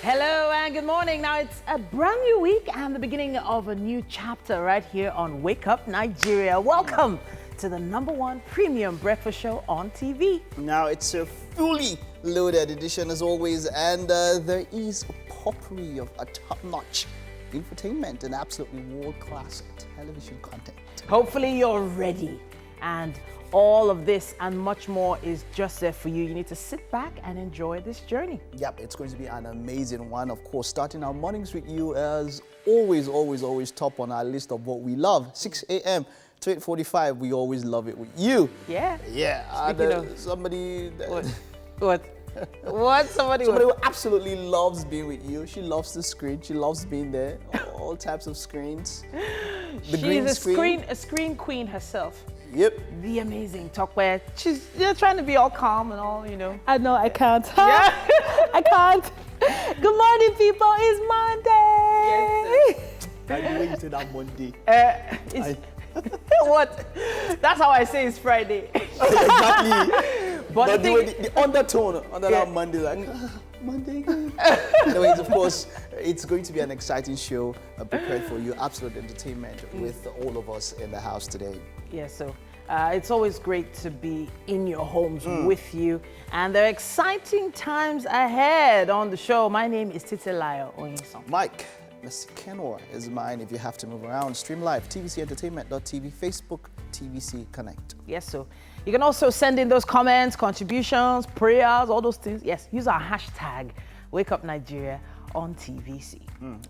Hello and good morning. Now it's a brand new week and the beginning of a new chapter right here on Wake Up Nigeria. Welcome to the #1 premium breakfast show on TV. Now it's a fully loaded edition as always, and there is a potpourri of a top-notch infotainment and absolutely world-class television content. Hopefully you're ready, and all of this and much more is just there for you. You need to sit back and enjoy this journey. Yep, it's going to be an amazing one. Of course, starting our mornings with you as always top on our list of what we love. 6 a.m. to 8:45, we always love it with you. Yeah. Yeah. Speaking of somebody... What? What? Somebody who absolutely loves being with you. She loves the screen. She loves being there. All types of screens. She's a screen queen herself. Yep. The amazing Tokwe. She's trying to be all calm and all, you know. I know, I can't. Yeah. I can't. Good morning, people. It's Monday. Yes. By the way you say that Monday. What? That's how I say it's Friday. Exactly. But the undertone under that Monday, like, Monday. Anyways, of course, it's going to be an exciting show prepared for you. Absolute entertainment with all of us in the house today. Yes, so it's always great to be in your homes with you. And there are exciting times ahead on the show. My name is Titilayo Onyison. Mike. Mr. Kenor is mine. If you have to move around, stream live, tvcentertainment.tv, Facebook, TVC Connect. Yes, so you can also send in those comments, contributions, prayers, all those things. Yes, use our hashtag Wake Up Nigeria on TVC.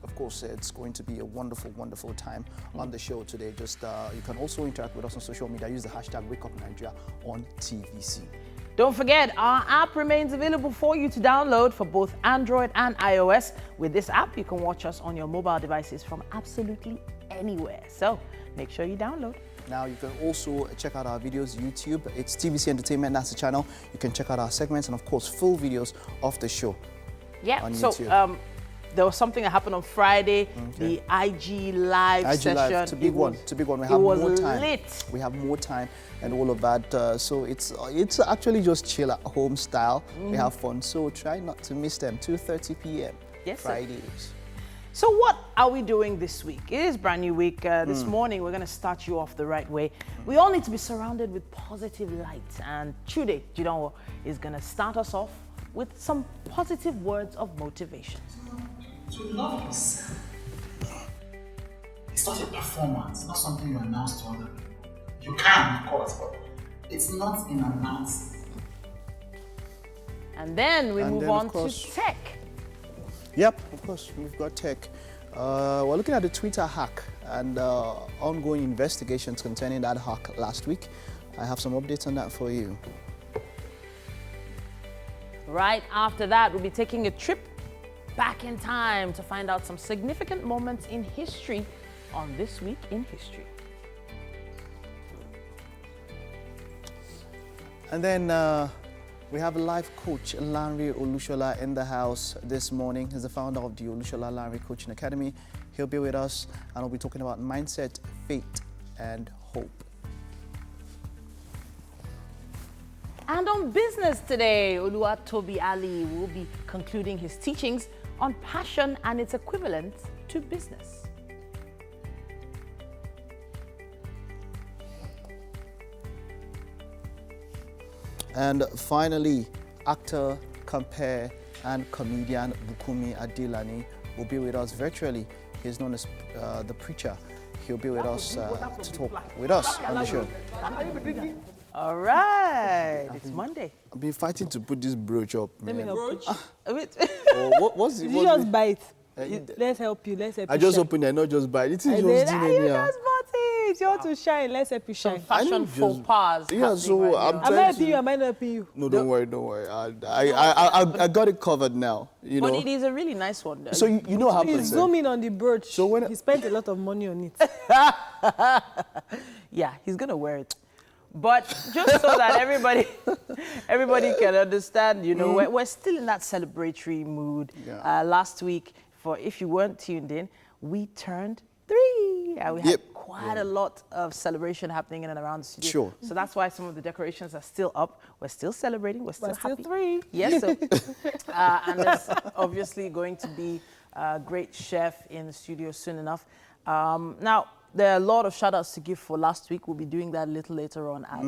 Of course, it's going to be a wonderful time on the show today. Just you can also interact with us on social media. Use the hashtag Wake Up Nigeria on TVC. Don't forget, our app remains available for you to download for both Android and iOS. With this app, you can watch us on your mobile devices from absolutely anywhere. So make sure you download. Now, you can also check out our videos, YouTube. It's TVC Entertainment, that's the channel. You can check out our segments and, of course, full videos of the show. Yeah, on so YouTube. there was something that happened on Friday, the IG Live session. Live, it's a big one. It's a big one. We have more time. Lit. We have more time and all of that. So it's actually just chill at home style. We have fun. So try not to miss them. 2:30 p.m. Yes, Fridays. So what are we doing this week? It is brand new week. This morning, we're going to start you off the right way. We all need to be surrounded with positive light. And Chude Jidanwo is going to start us off with some positive words of motivation. To love yourself. It's not a performance, it's not something you announce to other people. You can, of course, but it's not an announcement. And then we move on to tech. Yep, of course, we've got tech. We're looking at the Twitter hack and ongoing investigations concerning that hack last week. I have some updates on that for you. Right after that, we'll be taking a trip back in time to find out some significant moments in history on This Week in History. And then we have life coach Lanre Olushola in the house this morning. He's the founder of the Olushola Lanre Coaching Academy. He'll be with us and we'll be talking about mindset, faith, and hope. And on business today, Oluwatobi Ali will be concluding his teachings on passion and its equivalent to business. And finally, actor, compare, and comedian Bukumi Adelani will be with us virtually. He's known as the preacher. He'll be with us to talk with us on the show. All right, it's Monday. I've been fighting to put this brooch up, man. Let me help you. What's it? You just buy it. Let's help you. Let's help you. I just shine. opened it, not just buy it. It's I just said, doing you anyhow. just bought it. You want to shine. Let's help you shine. Fashion faux pas. Yeah, so I'm Am I trying helping to... you? Am I not helping you? No, don't worry. I got it covered now, you But know. it is a really nice one. So you know how Please happens. zoom in on the brooch. So when he spent a lot of money on it. Yeah, he's gonna wear it. But just so that everybody can understand, you know, we're still in that celebratory mood. Yeah. Last week, if you weren't tuned in, we turned 3. We had quite a lot of celebration happening in and around the studio. Sure. So that's why some of the decorations are still up. We're still celebrating. We're still happy. three. Yes. So, and there's obviously going to be a great chef in the studio soon enough. Now, there are a lot of shout-outs to give for last week. We'll be doing that a little later on as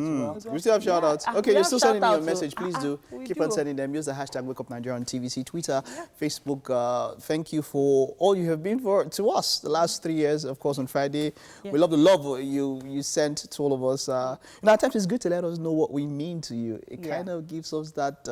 well. We still have shout-outs. Okay, you're still sending me your message. Please do. Keep on do. sending them. Use the hashtag WakeUpNigeria on TVC, Twitter, Facebook. Thank you for all you have been to us the last 3 years, of course, on Friday. We love the love you sent to all of us. At times it's good to let us know what we mean to you. It kind of gives us that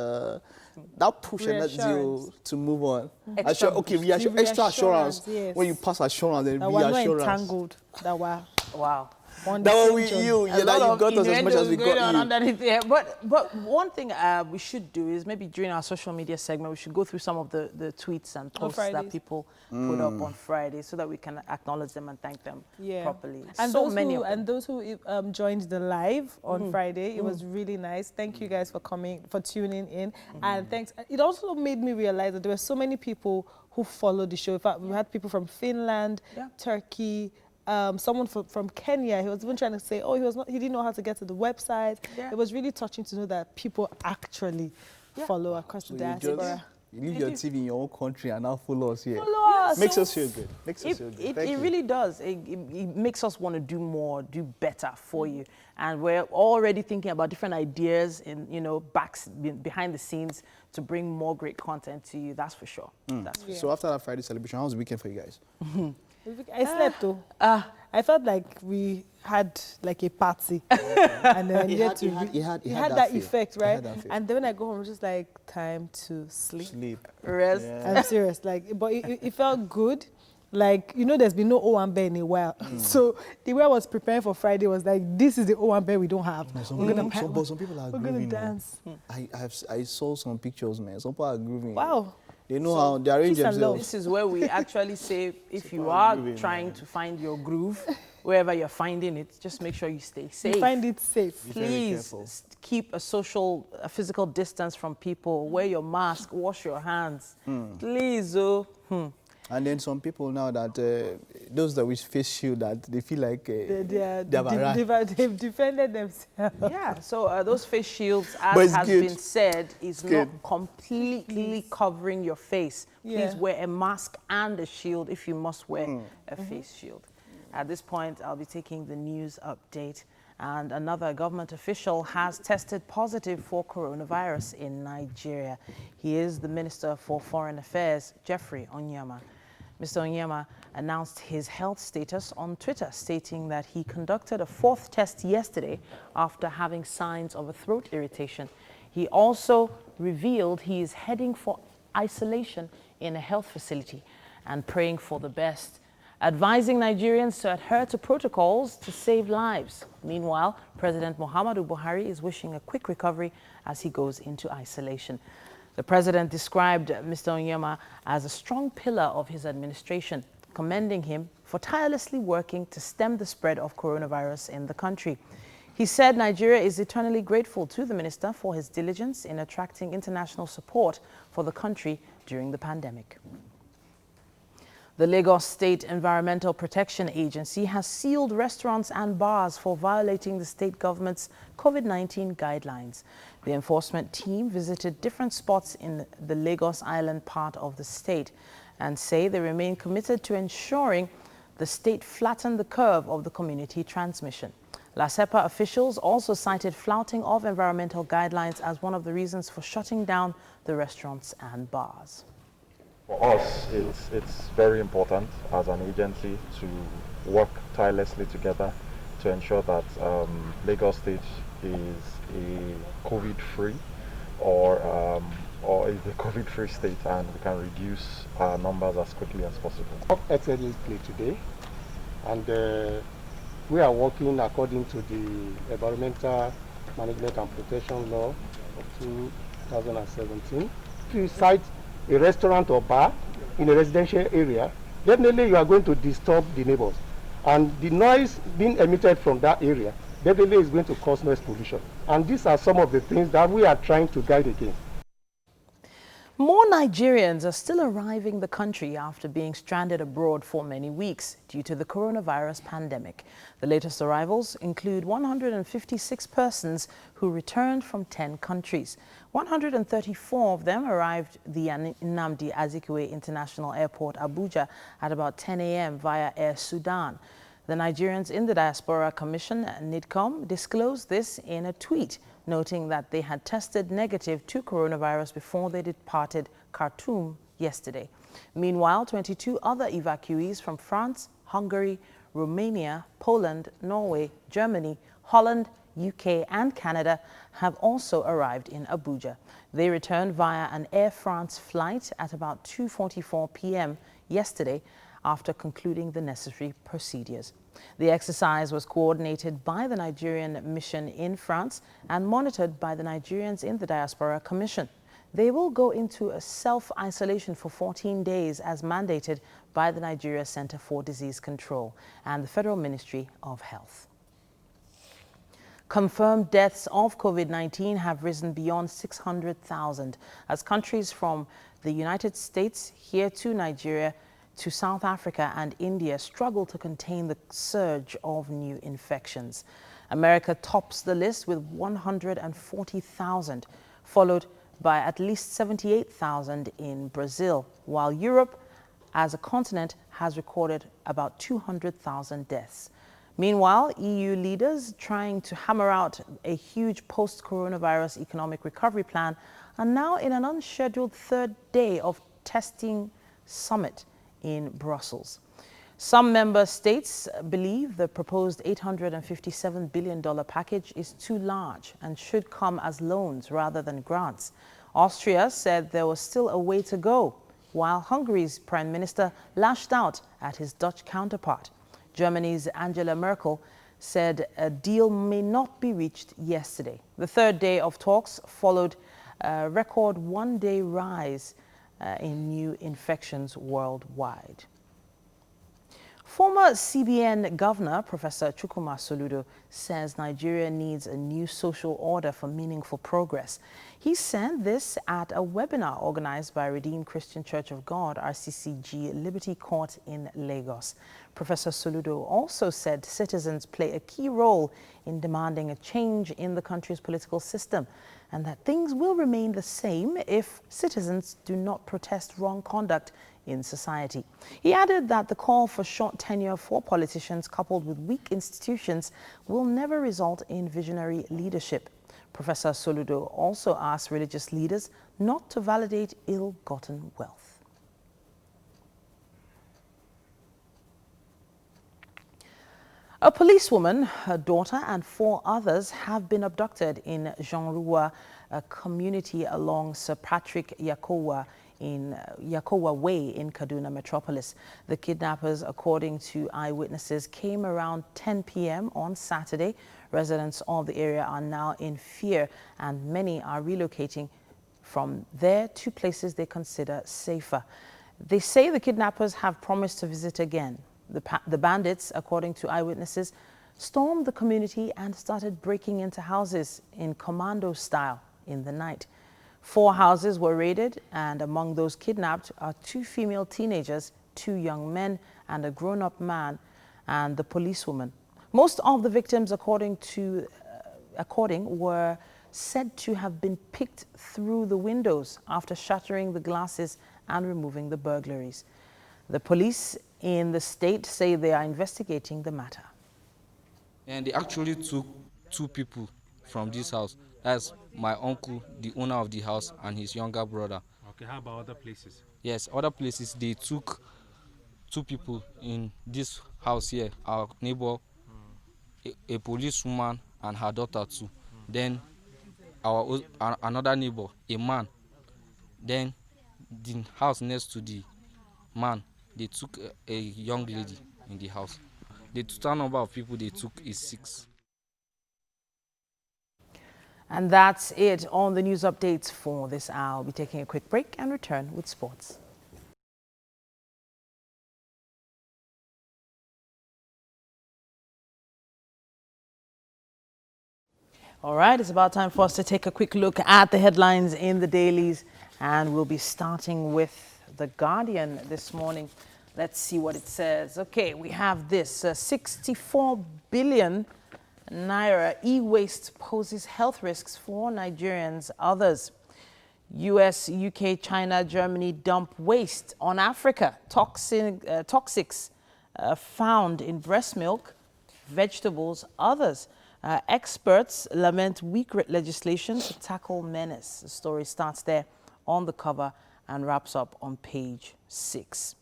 push and that zeal to move on. Extra assurance. Yes. When you pass assurance, then That we're not reassurance. entangled. That we're Wow. That one with you, that you got us as much as we got you. Underneath there. But one thing we should do is maybe during our social media segment, we should go through some of the tweets and posts that people put up on Friday so that we can acknowledge them and thank them properly. And those who joined the live on Friday, it was really nice. Thank you guys for tuning in. And thanks. It also made me realize that there were so many people who followed the show. In fact, we had people from Finland, Turkey, someone from Kenya. He was even trying to say, he didn't know how to get to the website. It was really touching to know that people actually follow across the diaspora. You leave your TV in your own country and now follow us here. Follow us. Makes us feel good. It really does. It makes us want to do more, do better for you. And we're already thinking about different ideas behind the scenes to bring more great content to you. That's for sure. So after that Friday celebration, how was the weekend for you guys? I slept though. I felt like we had like a party, and then it had that feel. effect, right? It had that feel. And then when I go home, it's just like time to sleep. Rest. I'm serious, but it felt good. Like, there's been no Owambe in a while. So the way I was preparing for Friday was like, this is the Owambe we don't have. Some people are we're grooving. gonna dance. I saw some pictures, man. Some people are grooving. Wow. They know how they arrange themselves. This is where we actually say, if you are trying to find your groove, wherever you're finding it, just make sure you stay safe. You find it safe. Please keep a physical distance from people. Wear your mask. Wash your hands. Please, And then some people now that those that with face shield, that they feel like they've defended themselves. So those face shields, as has been said, is not completely covering your face. Please wear a mask and a shield if you must wear a face shield. At this point, I'll be taking the news update. And another government official has tested positive for coronavirus in Nigeria. He is the Minister for Foreign Affairs, Jeffrey Onyema. Mr. Onyema announced his health status on Twitter, stating that he conducted a 4th test yesterday after having signs of a throat irritation. He also revealed he is heading for isolation in a health facility and praying for the best, advising Nigerians to adhere to protocols to save lives. Meanwhile, President Muhammadu Buhari is wishing a quick recovery as he goes into isolation. The president described Mr. Onyema as a strong pillar of his administration, commending him for tirelessly working to stem the spread of coronavirus in the country. He said Nigeria is eternally grateful to the minister for his diligence in attracting international support for the country during the pandemic. The Lagos State Environmental Protection Agency has sealed restaurants and bars for violating the state government's COVID-19 guidelines. The enforcement team visited different spots in the Lagos Island part of the state and say they remain committed to ensuring the state flatten the curve of the community transmission. LASEPA officials also cited flouting of environmental guidelines as one of the reasons for shutting down the restaurants and bars. For us, it's very important as an agency to work tirelessly together to ensure that Lagos State is a COVID-free or is a COVID-free state, and we can reduce our numbers as quickly as possible. Excellently today, and we are working according to the Environmental Management and Protection Law of 2017. If you cite a restaurant or bar in a residential area, definitely you are going to disturb the neighbors, and the noise being emitted from that area definitely is going to cause noise pollution. And these are some of the things that we are trying to guide against. More Nigerians are still arriving the country after being stranded abroad for many weeks due to the coronavirus pandemic. The latest arrivals include 156 persons who returned from 10 countries. 134 of them arrived the Nnamdi Azikiwe International Airport, Abuja, at about 10 a.m. via Air Sudan. The Nigerians in the Diaspora Commission, NIDCOM, disclosed this in a tweet, noting that they had tested negative to coronavirus before they departed Khartoum yesterday. Meanwhile, 22 other evacuees from France, Hungary, Romania, Poland, Norway, Germany, Holland, UK and Canada have also arrived in Abuja. They returned via an Air France flight at about 2:44 p.m. yesterday after concluding the necessary procedures. The exercise was coordinated by the Nigerian mission in France and monitored by the Nigerians in the Diaspora Commission. They will go into a self-isolation for 14 days as mandated by the Nigeria Center for Disease Control and the Federal Ministry of Health. Confirmed deaths of COVID-19 have risen beyond 600,000 as countries from the United States here to Nigeria to South Africa and India struggle to contain the surge of new infections. America tops the list with 140,000, followed by at least 78,000 in Brazil, while Europe, as a continent, has recorded about 200,000 deaths. Meanwhile, EU leaders trying to hammer out a huge post-coronavirus economic recovery plan are now in an unscheduled third day of testing summit in Brussels. Some member states believe the proposed $857 billion package is too large and should come as loans rather than grants. Austria said there was still a way to go, while Hungary's Prime Minister lashed out at his Dutch counterpart. Germany's Angela Merkel said a deal may not be reached yesterday. The third day of talks followed a record one-day rise in new infections worldwide. Former CBN Governor Professor Chukwuma Soludo says Nigeria needs a new social order for meaningful progress. He said this at a webinar organized by Redeemed Christian Church of God, RCCG, Liberty Court in Lagos. Professor Soludo also said citizens play a key role in demanding a change in the country's political system and that things will remain the same if citizens do not protest wrong conduct in society. He added that the call for short tenure for politicians coupled with weak institutions will never result in visionary leadership. Professor Soludo also asked religious leaders not to validate ill-gotten wealth. A policewoman, her daughter, and 4 others have been abducted in Jeanrua, a community along Sir Patrick Yakowa Way in Kaduna Metropolis. The kidnappers, according to eyewitnesses, came around 10 p.m. on Saturday. Residents of the area are now in fear, and many are relocating from there to places they consider safer. They say the kidnappers have promised to visit again. The bandits, according to eyewitnesses, stormed the community and started breaking into houses in commando style in the night. 4 houses were raided, and among those kidnapped are 2 female teenagers, 2 young men, and a grown-up man, and the policewoman. Most of the victims, according, were said to have been picked through the windows after shattering the glasses and removing the burglaries. The police in the state say they are investigating the matter. And they actually took 2 people from this house. That's my uncle, the owner of the house, and his younger brother. Okay, how about other places? Yes, other places they took 2 people in this house here. Our neighbor, a policewoman, and her daughter too. Then another neighbor, a man. Then the house next to the man, they took a young lady in the house. The total number of people they took is 6. And that's it on the news updates for this hour. I'll be taking a quick break and return with sports. All right, it's about time for us to take a quick look at the headlines in the dailies And we'll be starting with The Guardian this morning. Let's see what it says. Okay, we have this 64 billion naira e-waste poses health risks for Nigerians. Others. US, UK, China, Germany dump waste on Africa. Toxics found in breast milk, vegetables, others. Experts lament weak legislation to tackle menace. The story starts there on the cover and wraps up on page 6.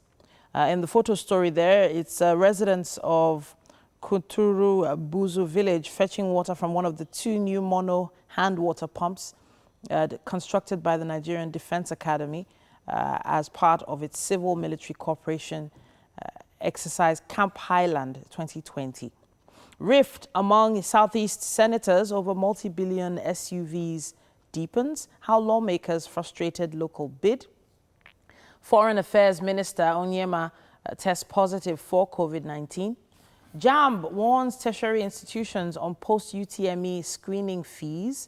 In the photo story there, it's residents of Kuturu Buzu village fetching water from one of the 2 new mono hand water pumps constructed by the Nigerian Defense Academy as part of its civil-military cooperation exercise Camp Highland 2020. Rift among Southeast senators over multi-billion SUVs deepens. How lawmakers frustrated local bid. Foreign Affairs Minister Onyema tests positive for COVID-19. JAMB warns tertiary institutions on post-UTME screening fees.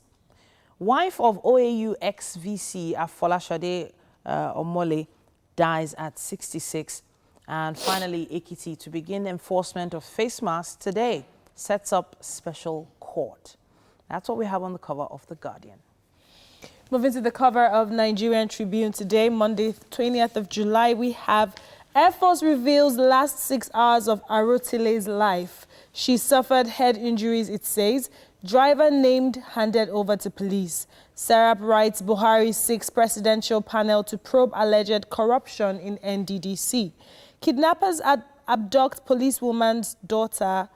Wife of OAU ex-VC Afolashade Omole dies at 66. And finally, Ekiti, to begin enforcement of face masks today, sets up special court. That's what we have on the cover of The Guardian. Moving to the cover of Nigerian Tribune today, Monday, 20th of July, we have Air Force reveals last 6 hours of Arotile's life. She suffered head injuries, it says. Driver named handed over to police. Serap writes Buhari seeks presidential panel to probe alleged corruption in NDDC. Kidnappers abduct policewoman, daughter,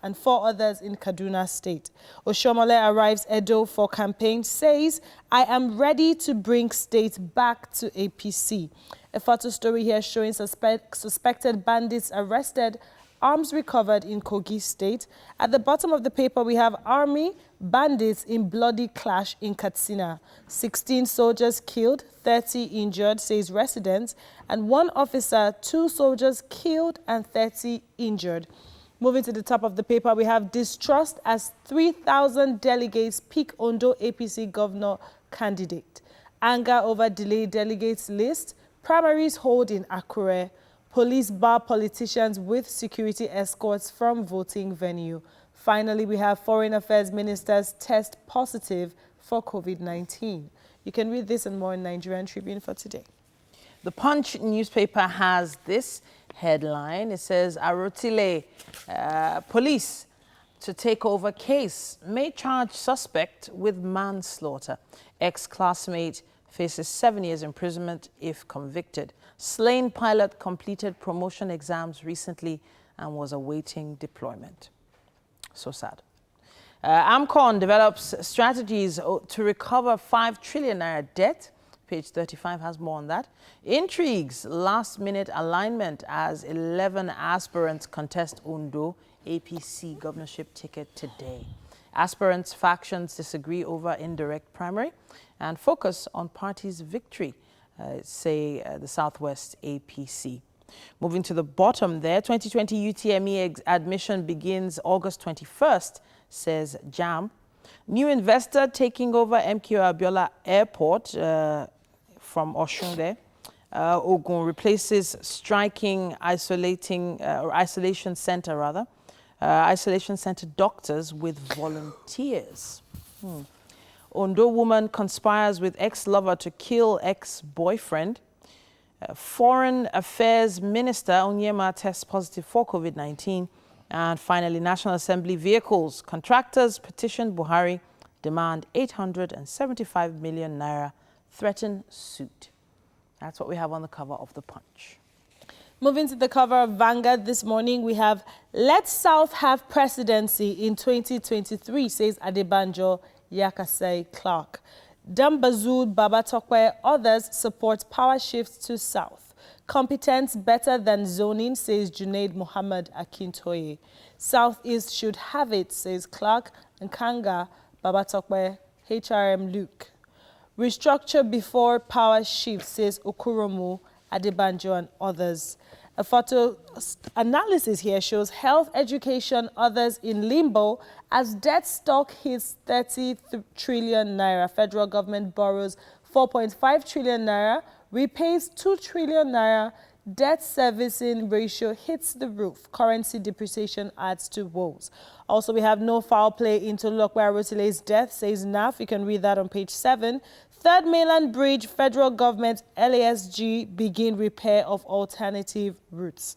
and 4 others in Kaduna State. Oshomole arrives Edo for campaign, says, I am ready to bring state back to APC. A photo story here showing suspected bandits arrested, arms recovered in Kogi State. At the bottom of the paper, we have Army, bandits in bloody clash in Katsina. 16 soldiers killed, 30 injured, says residents, and 1 officer, 2 soldiers killed and 30 injured. Moving to the top of the paper, we have distrust as 3,000 delegates pick Ondo APC governor candidate. Anger over delayed delegates list. Primaries hold in Akure. Police bar politicians with security escorts from voting venue. Finally, we have Foreign Affairs Ministers test positive for COVID-19. You can read this and more in Nigerian Tribune for today. The Punch newspaper has this headline. It says, Arotile police to take over case may charge suspect with manslaughter. Ex-classmate faces 7 years imprisonment if convicted. Slain pilot completed promotion exams recently and was awaiting deployment. So sad. AMCON develops strategies to recover 5 trillion naira debt. Page 35 has more on that. Intrigues, last-minute alignment as 11 aspirants contest Ondo APC governorship ticket today. Aspirants' factions disagree over indirect primary and focus on party's victory, say the Southwest APC. Moving to the bottom there, 2020 UTME admission begins August 21st, says JAM. New investor taking over MKO Abiola Airport from Oshun there. Ogun replaces striking isolation center doctors with volunteers. Ondo woman conspires with ex-lover to kill ex-boyfriend. Foreign Affairs Minister Onyema tests positive for COVID-19. And finally, National Assembly vehicles. Contractors petition Buhari, demand 875 million naira, threaten suit. That's what we have on the cover of The Punch. Moving to the cover of Vanguard this morning, we have Let South have presidency in 2023, says Adebanjo Yakasai Clark. Dambazud Babatokwe, others support power shifts to South. Competence better than zoning, says Junaid Muhammad Akintoye. Southeast should have it, says Clark and Kanga Babatokwe, HRM Luke. Restructure before power shift, says Okuromu, Adebanjo and others. A photo analysis here shows health, education, others in limbo as debt stock hits 30 trillion naira. Federal government borrows 4.5 trillion naira, repays 2 trillion naira. Debt servicing ratio hits the roof. Currency depreciation adds to woes. Also, we have no foul play in Tolulope Arotile's death, says NAF. You can read that on page 7. Third Mainland Bridge, federal government LASG begin repair of alternative routes.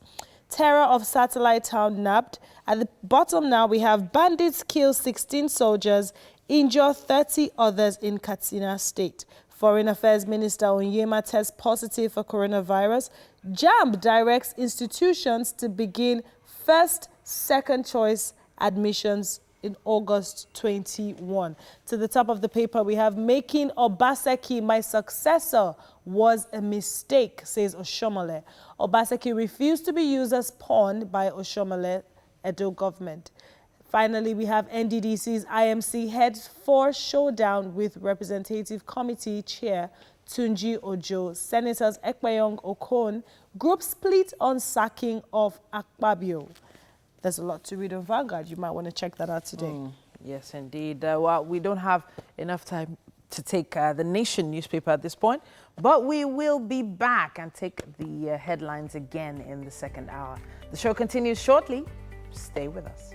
Terror of satellite town nabbed. At the bottom now, we have bandits kill 16 soldiers, injure 30 others in Katsina State. Foreign Affairs Minister Onyema tests positive for coronavirus. JAMB directs institutions to begin first, second choice admissions in August 21. To the top of the paper, we have making Obaseki my successor was a mistake, says Oshomole. Obaseki refused to be used as pawn by Oshomole, Edo government. Finally, we have NDDC's IMC heads for showdown with Representative Committee Chair Tunji Ojo, Senators Ekpeyong Okon, group split on sacking of Akpabio. There's a lot to read on Vanguard. You might want to check that out today. Yes, indeed. Well, we don't have enough time to take the Nation newspaper at this point, but we will be back and take the headlines again in the second hour. The show continues shortly. Stay with us.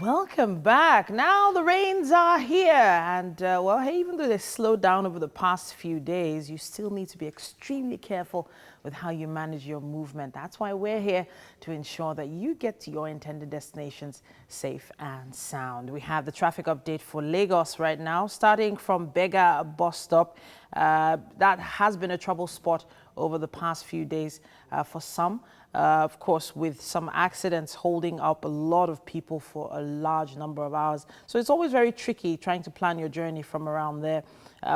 Welcome back. Now the rains are here and well, hey, even though they slowed down over the past few days, you still need to be extremely careful with how you manage your movement. That's why we're here to ensure that you get to your intended destinations safe and sound. We have the traffic update for Lagos right now, starting from Bega bus stop. That has been a trouble spot over the past few days for some. Of course, with some accidents holding up a lot of people for a large number of hours. So it's always very tricky trying to plan your journey from around there.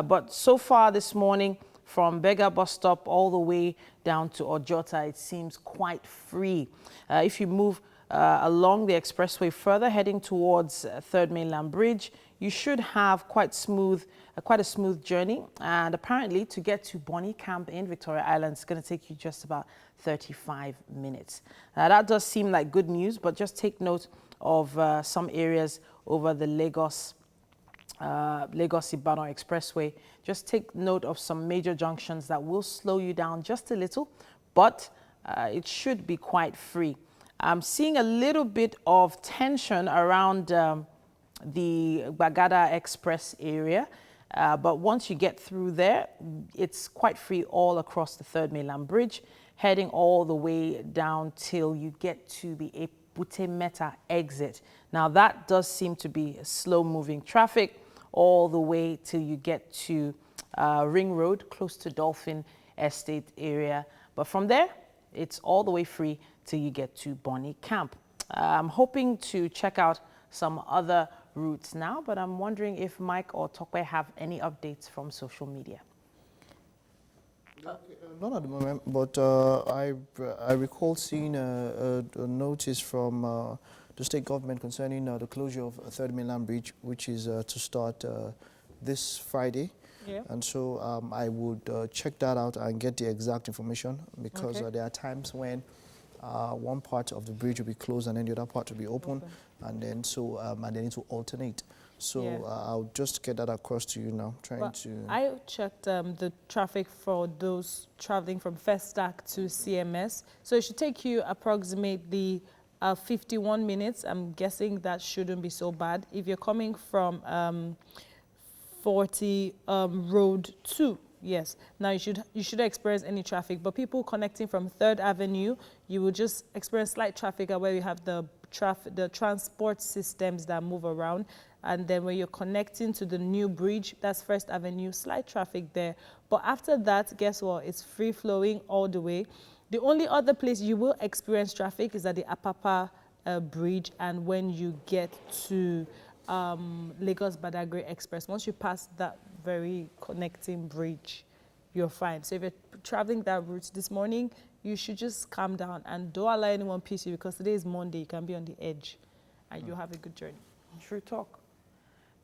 But so far this morning, from Bega bus stop all the way down to Ojota, it seems quite free. If you move along the expressway further, heading towards Third Mainland Bridge, you should have quite a smooth journey. And apparently, to get to Bonny Camp in Victoria Island, it's going to take you just about 35 minutes. That does seem like good news, but just take note of some areas over the Lagos-Ibadan Expressway. Just take note of some major junctions that will slow you down just a little, but it should be quite free. I'm seeing a little bit of tension around the Bagada Express area. But once you get through there, it's quite free all across the Third Mainland Bridge, heading all the way down till you get to the Ebute Meta exit. Now that does seem to be slow-moving traffic all the way till you get to Ring Road, close to Dolphin Estate area. But from there, it's all the way free till you get to Bonny Camp. I'm hoping to check out some other routes now, but I'm wondering if Mike or Tokwe have any updates from social media. Not at the moment, but I recall seeing a notice from the state government concerning the closure of Third Mainland Bridge, which is to start this Friday. Yeah. And so I would check that out and get the exact information, because there are times when one part of the bridge will be closed and then the other part will be open. And then and they need to alternate. So I'll just get that across to you now, I checked the traffic for those traveling from Festac to CMS. So it should take you approximately 51 minutes. I'm guessing that shouldn't be so bad. If you're coming from 40 Road 2, yes. Now you should experience any traffic, but people connecting from 3rd Avenue, you will just experience slight traffic where you have the transport systems that move around. And then when you're connecting to the new bridge, that's 1st Avenue, slight traffic there. But after that, guess what? It's free flowing all the way. The only other place you will experience traffic is at the Apapa Bridge, and when you get to Lagos-Badagry Express. Once you pass that very connecting bridge, you're fine. So if you're traveling that route this morning, you should just calm down and don't allow anyone piss you, because today is Monday. You can be on the edge and you'll have a good journey. True talk.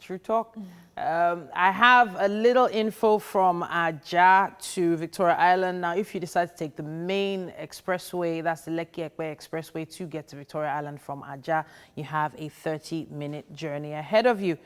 True talk. I have a little info from Ajah to Victoria Island. Now, if you decide to take the main expressway, that's the Lekki-Ekpe Expressway, to get to Victoria Island from Ajah, you have a 30-minute journey ahead of you,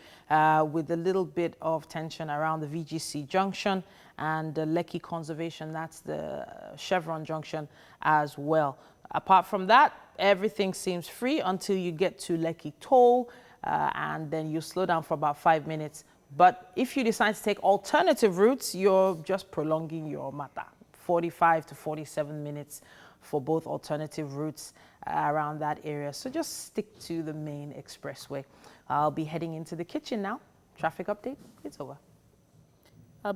with a little bit of tension around the VGC junction and the Lekki Conservation. That's the Chevron junction as well. Apart from that, everything seems free until you get to Lekki Toll. And then you slow down for about 5 minutes. But if you decide to take alternative routes, you're just prolonging your matter. 45 to 47 minutes for both alternative routes around that area. So just stick to the main expressway. I'll be heading into the kitchen now. Traffic update, it's over.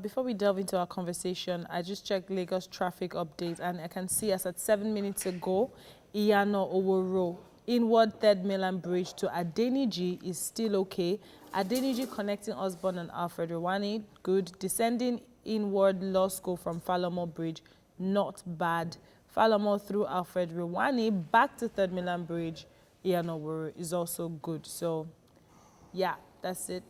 Before we delve into our conversation, I just checked Lagos traffic update, and I can see us at 7 minutes ago, Iyano Oworo, inward Third Mainland Bridge to Adeniji is still okay. Adeniji connecting Osborne and Alfred Rwani, good. Descending inward Law School from Falomo Bridge, not bad. Falomo through Alfred Rwani back to Third Mainland Bridge, Iyano is also good. So, yeah, that's it.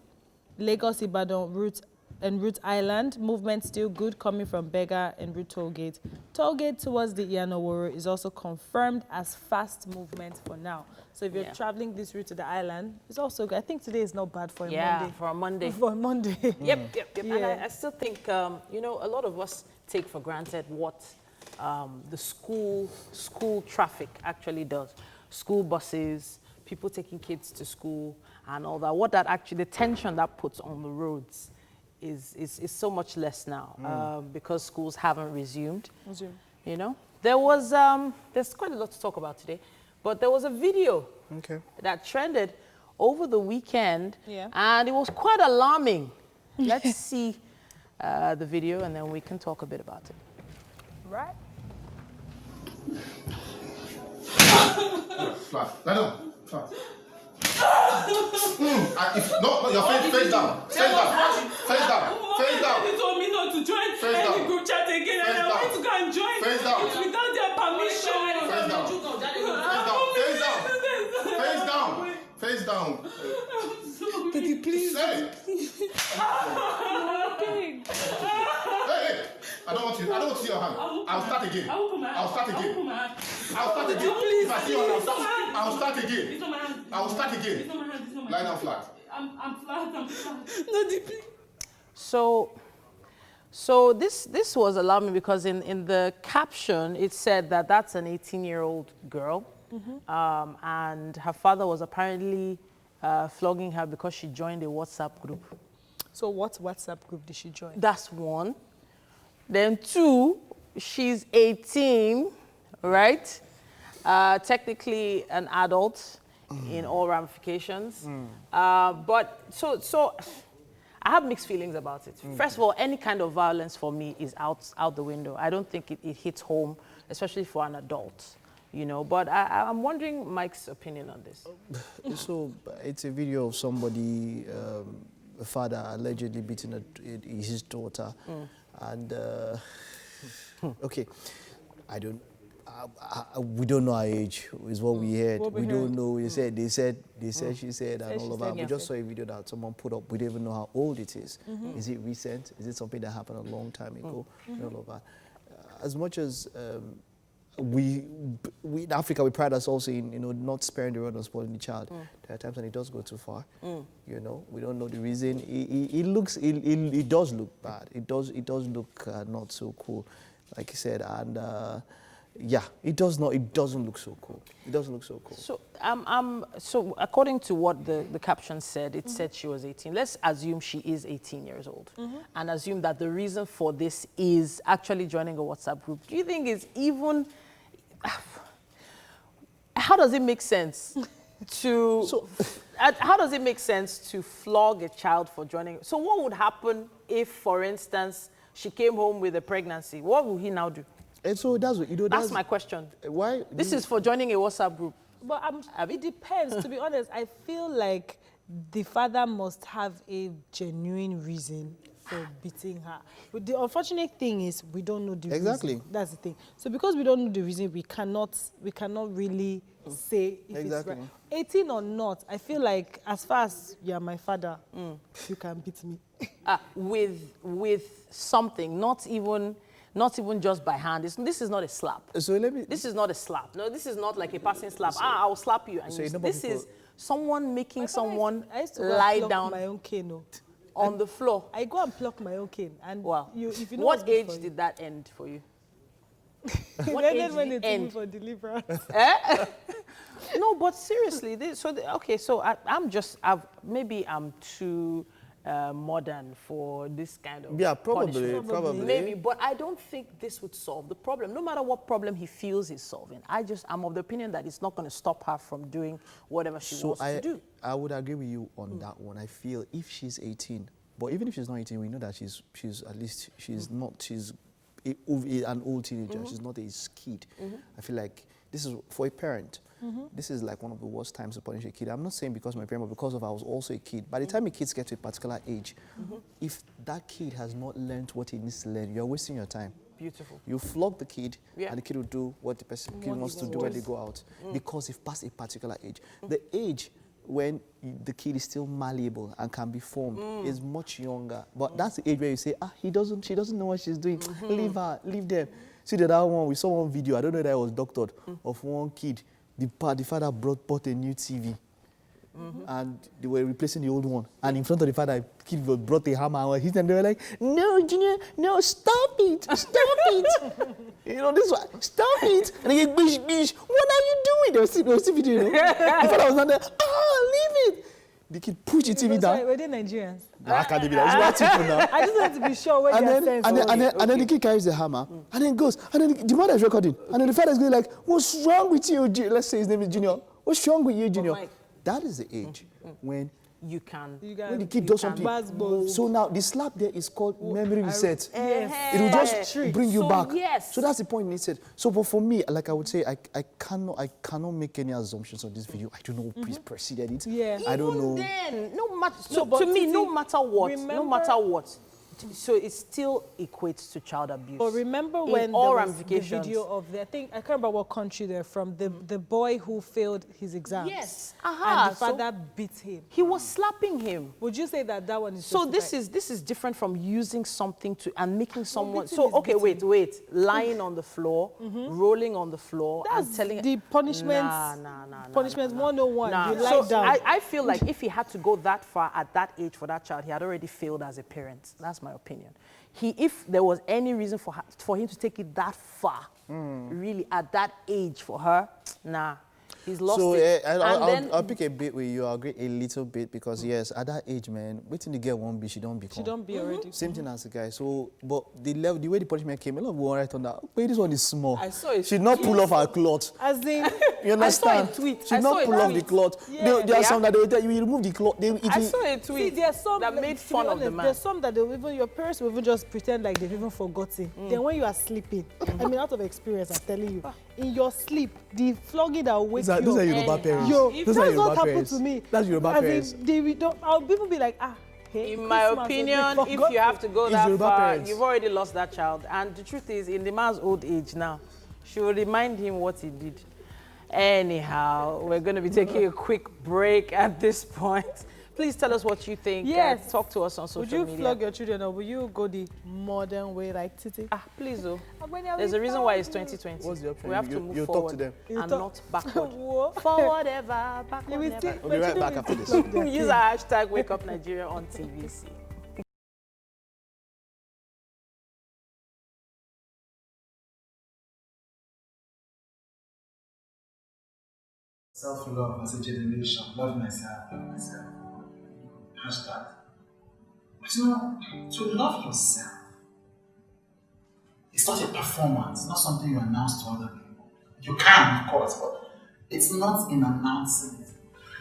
Lagos Ibadan route and Route Island, movement still good coming from Bega and Route Tollgate. Tollgate towards the Iyano is also confirmed as fast movement for now. So if you're traveling this route to the island, it's also good. I think today is not bad for a Monday. Yeah, for a Monday. For a Monday. Yep. Yeah. And I still think, you know, a lot of us take for granted what the school traffic actually does. School buses, people taking kids to school and all that. What that actually, the tension that puts on the roads is so much less now because schools haven't resumed. You know, there was there's quite a lot to talk about today, but there was a video that trended over the weekend, and it was quite alarming. Let's see the video, and then we can talk a bit about it. Right. Flat. Flat. No, your face down. Face down. Face down. Face down. They told me not to join any group chat again, and I went to go and join. Face down. It's without their permission. Face down. Face down. Face down. Daddy, please. Hey, I don't want you. I don't want to see your hand. I'll start again. I'll start again. I'll start again. If I see your hand, I'll start again. I'll start again. Lie down flat. I'm flat. Daddy, please. So this was alarming because in the caption it said that that's an 18-year-old girl, and her father was apparently flogging her because she joined a WhatsApp group. So what WhatsApp group did she join? That's one. Then two, she's 18, right? Technically an adult in all ramifications. But so I have mixed feelings about it. First of all, any kind of violence for me is out the window. I don't think it hits home, especially for an adult, you know. But I'm wondering Mike's opinion on this. So it's a video of somebody, a father allegedly beating his daughter. And, okay, we don't know her age, is what we heard. We don't know. They said, she said, and all of that. We just saw a video that someone put up. We don't even know how old it is. Is it recent? Is it something that happened a long time ago? And all of that. As much as we in Africa, we pride ourselves in, you know, not sparing the rod or spoiling the child. There are times when it does go too far. You know, we don't know the reason. It does look bad. It does look not so cool, like you said, and. Yeah, it doesn't look so cool. It doesn't look so cool. So, so according to what the caption said, it said she was 18. Let's assume she is 18 years old and assume that the reason for this is actually joining a WhatsApp group. Do you think it's even... How does it make sense to... how does it make sense to flog a child for joining? So what would happen if, for instance, she came home with a pregnancy? What will he now do? And so that's my question. Why? This is for joining a WhatsApp group. But it depends. To be honest, I feel like the father must have a genuine reason for beating her. But the unfortunate thing is we don't know the Exactly. reason. That's the thing. So because we don't know the reason, we cannot really say if Exactly. it's right. 18 or not, I feel like as far as you are my father, you can beat me. With something, not even just by hand. This is not a slap. So let me. This is not a slap. No, this is not like a passing slap. I'll slap you. And So this is someone making someone I used to lie pluck down my own cane on the floor. I go and pluck my own cane. And Wow. if you know What what's good age for you- did that end for you? What age ended when did they it took me end? for deliverance. No, but seriously, maybe I'm too modern for this kind of Yeah, probably, punishment. probably. Maybe, but I don't think this would solve the problem. No matter what problem he feels he's solving, I'm of the opinion that it's not going to stop her from doing whatever she wants to do. I would agree with you on that one. I feel if she's 18, but even if she's not 18, we know that she's at least she's an old teenager. She's not a kid. I feel like this is for a parent. This is like one of the worst times to punish a kid. I'm not saying because my parent, but because of I was also a kid. By the time a kid gets to a particular age, if that kid has not learned what he needs to learn, you're wasting your time. Beautiful. You flog the kid, Yeah. and the kid will do what the kid wants to do when they go out. Because they've passed a particular age. The age when the kid is still malleable and can be formed is much younger. But that's the age where you say, she doesn't know what she's doing. Leave her, leave them. See the other one, we saw one video, I don't know that it was doctored, of one kid. The father bought a new TV. And they were replacing the old one. And in front of the father, the kid brought a hammer and hit them. They were like, no, Junior, no, stop it, stop it. You know, this one, stop it. And he bish, bish, what are you doing? They were still video, you know. The father was not there, leave it. The kid pushed the TV down. Sorry, were they Nigerians? No, I can't do that. It's white people now. I just want to be sure where And they are then, saying and then the kid carries the hammer, and then goes, and then the mother is recording, and then the father is going like, what's wrong with you, let's say his name is Junior. What's wrong with you, Junior? Mike, That is the age when you can. when the kid does something. So now the slap there is called memory reset. Yes. It will just bring you back. Yes. So that's the point it said. So but for me, like I would say, I cannot make any assumptions on this video. I don't know who preceded it. Yeah. I don't Even know. then, no matter. No, So but to me, Titi, no matter what, remember- so it still equates to child abuse. But remember In when all there was the ramifications. video of I can't remember what country they're from, the boy who failed his exams. Yes. And the So father beat him. he was slapping him. Would you say that one is So justified? this is different from using something and making someone. beating So is okay, beating. wait, lying on the floor, rolling on the floor, That's and telling the punishments. Punishments 101. You lie So down. I feel like if he had to go that far at that age for that child, he had already failed as a parent. That's my opinion. If there was any reason for him to take it that far, really at that age for her, nah, he's lost So it. I'll pick a bit with you. I'll agree a little bit because yes, at that age, man, waiting to get one be, she don't become. She don't be already. Same thing as the guy. So, but the way the punishment came, a lot of people were right on that. Wait, this one is small. I saw it. She'd not pull off her cloth. As in, You understand? I saw a tweet. She'd I saw not a pull off the tweet. cloth. Yeah. There are some that they will tell you, you remove the cloth. I saw a tweet see, there's some that like, made to be fun of the honest, man. There's some that your parents will even just pretend like they've even forgotten. Then when you are sleeping, I mean, out of experience, I'm telling you, in your sleep, the flogging that will wake you Those are up. Yoruba parents. Yo, Those are that's what Yoruba happened parents. to me. That's Yoruba As in, parents. people be like, hey, In my Christmas, opinion, they if forgot you have to go It's that Yoruba far, parents. you've already lost that child. And the truth is, in the man's old age now, she will remind him what he did. Anyhow, we're going to be taking a quick break at this point. Please tell us what you think. Yes. Talk to us on social Would media. you flog your children or will you go the modern way like Titi? Please, oh. When are There's we a reason why it's flog you? 2020. What's the option? We have to You move talk to forward them. You and talk- not backward. Whoa. Forward ever, backward You will never. see- We'll be right back after Children this. will flog their Use kids. our hashtag Wake Up Nigeria on TVC. Self-love as a generation. Love myself, love myself. Hashtag. But you know, to love yourself, it's not a performance, it's not something you announce to other people. You can, of course, but it's not in announcing it.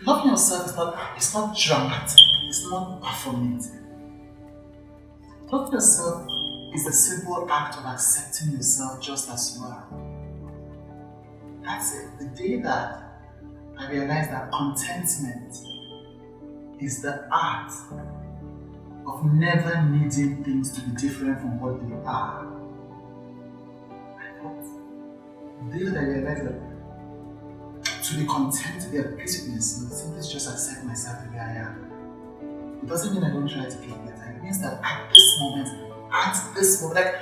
Loving yourself it's not dramatic, it's not performative. Loving yourself is the simple act of accepting yourself just as you are. That's it. The day that I realized that contentment is the art of never needing things to be different from what they are. The day that I realized that to be content, to be at peace with myself, simply just accept myself the way I am. It doesn't mean I don't try to get better. It means that at this moment, like.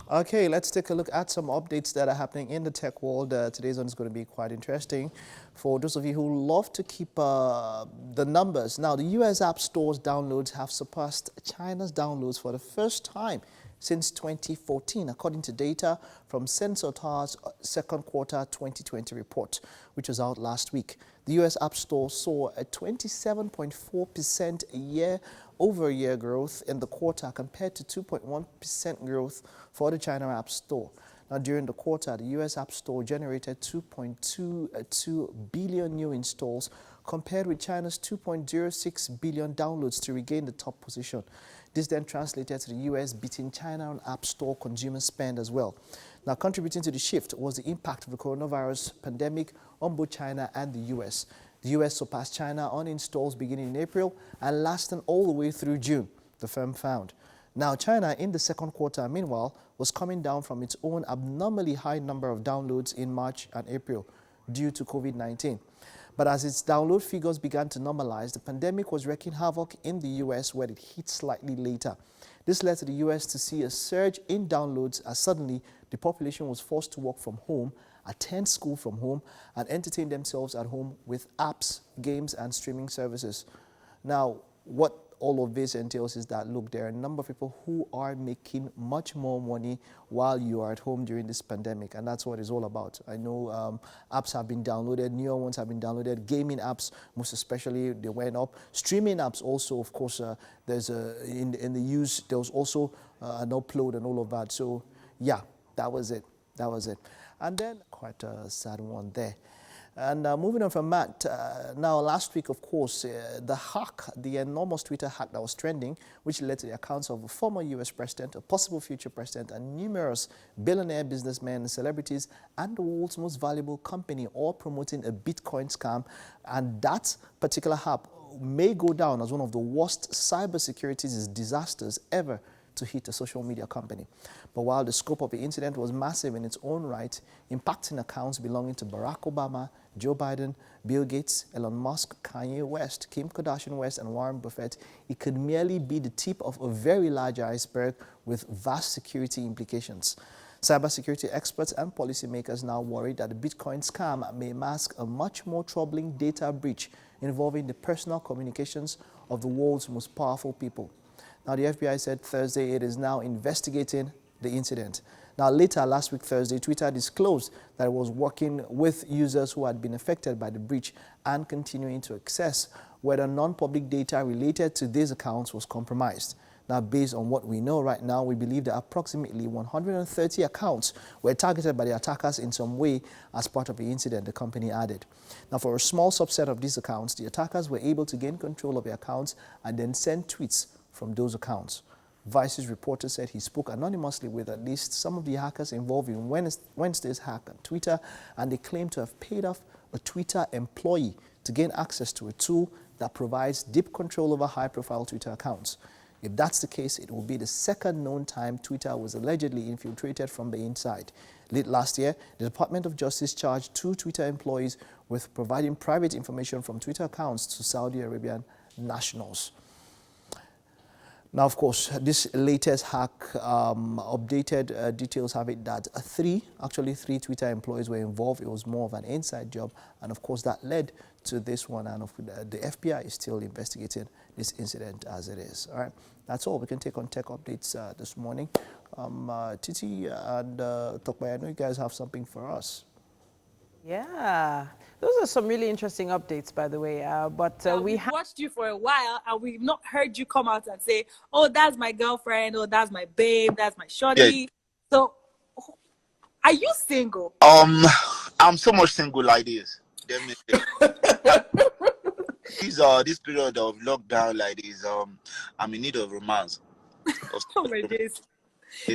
Okay, let's take a look at some updates that are happening in the tech world. Today's one is going to be quite interesting for those of you who love to keep the numbers. Now, the US App Store's downloads have surpassed China's downloads for the first time since 2014, according to data from Sensor Tower's second quarter 2020 report, which was out last week. The US App Store saw a 27.4% year-over-year growth in the quarter compared to 2.1% growth for the China App Store. Now, during the quarter, the US App Store generated 2.22 billion new installs compared with China's 2.06 billion downloads to regain the top position. This then translated to the US beating China on App Store consumer spend as well. Now, contributing to the shift was the impact of the coronavirus pandemic on both China and the US. The US surpassed China on installs beginning in April and lasting all the way through June, the firm found. Now, China in the second quarter, meanwhile, was coming down from its own abnormally high number of downloads in March and April due to COVID-19. But as its download figures began to normalize, the pandemic was wreaking havoc in the US, where it hit slightly later. This led to the US to see a surge in downloads as suddenly the population was forced to work from home, attend school from home, and entertain themselves at home with apps, games, and streaming services. Now, what all of this entails is that, look, there are a number of people who are making much more money while you are at home during this pandemic, and that's what it's all about. I know apps have been downloaded, newer ones have been downloaded, gaming apps, most especially, they went up. Streaming apps also, of course, there's in the use, there was also an upload and all of that. So, yeah, that was it. That was it. And then, quite a sad one there. And moving on from that, now last week, of course, the hack, the enormous Twitter hack that was trending, which led to the accounts of a former US president, a possible future president, and numerous billionaire businessmen, celebrities, and the world's most valuable company, all promoting a Bitcoin scam. And that particular hack may go down as one of the worst cybersecurity disasters ever to hit a social media company. But while the scope of the incident was massive in its own right, impacting accounts belonging to Barack Obama, Joe Biden, Bill Gates, Elon Musk, Kanye West, Kim Kardashian West, and Warren Buffett, it could merely be the tip of a very large iceberg with vast security implications. Cybersecurity experts and policymakers now worry that the Bitcoin scam may mask a much more troubling data breach involving the personal communications of the world's most powerful people. Now, the FBI said Thursday it is now investigating the incident. Now, later last week, Thursday, Twitter disclosed that it was working with users who had been affected by the breach and continuing to access whether non-public data related to these accounts was compromised. Now, based on what we know right now, we believe that approximately 130 accounts were targeted by the attackers in some way as part of the incident, the company added. Now, for a small subset of these accounts, the attackers were able to gain control of the accounts and then send tweets from those accounts. Vice's reporter said he spoke anonymously with at least some of the hackers involved in Wednesday's hack on Twitter, and they claim to have paid off a Twitter employee to gain access to a tool that provides deep control over high-profile Twitter accounts. If that's the case, it will be the second known time Twitter was allegedly infiltrated from the inside. Late last year, the Department of Justice charged 2 Twitter employees with providing private information from Twitter accounts to Saudi Arabian nationals. Now, of course, this latest hack, updated details have it that 3 Twitter employees were involved. It was more of an inside job. And of course, that led to this one. And the FBI is still investigating this incident as it is. All right. That's all we can take on tech updates this morning. Titi and Tokwe, I know you guys have something for us. Yeah, those are some really interesting updates, by the way. We have watched you for a while, and we've not heard you come out and say, "Oh, that's my girlfriend," "Oh, that's my babe," "That's my shorty." Yeah. So, are you single? I'm so much single like this. This period of lockdown like this, I'm in need of romance. Oh my days.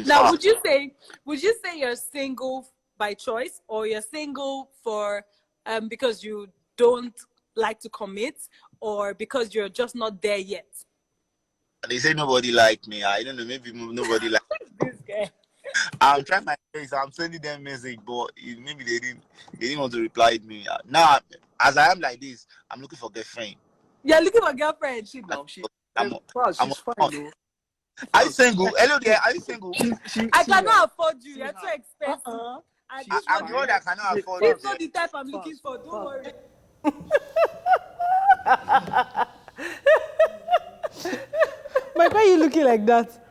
Now, would you say you're single by choice, or you're single for because you don't like to commit, or because you're just not there yet? They say nobody liked me. I don't know, maybe nobody liked This guy. I'm trying my best. I'm sending them message, but maybe they didn't want to reply to me. Now, as I am like this, I'm looking for girlfriend. You're looking for a girlfriend. I'm she's fine though. Are you single? Hello there. Are you single? I cannot afford you. You're too expensive. I'm the one that cannot afford It's you. not the type I'm looking for. Don't worry. Mike, why are you looking like that?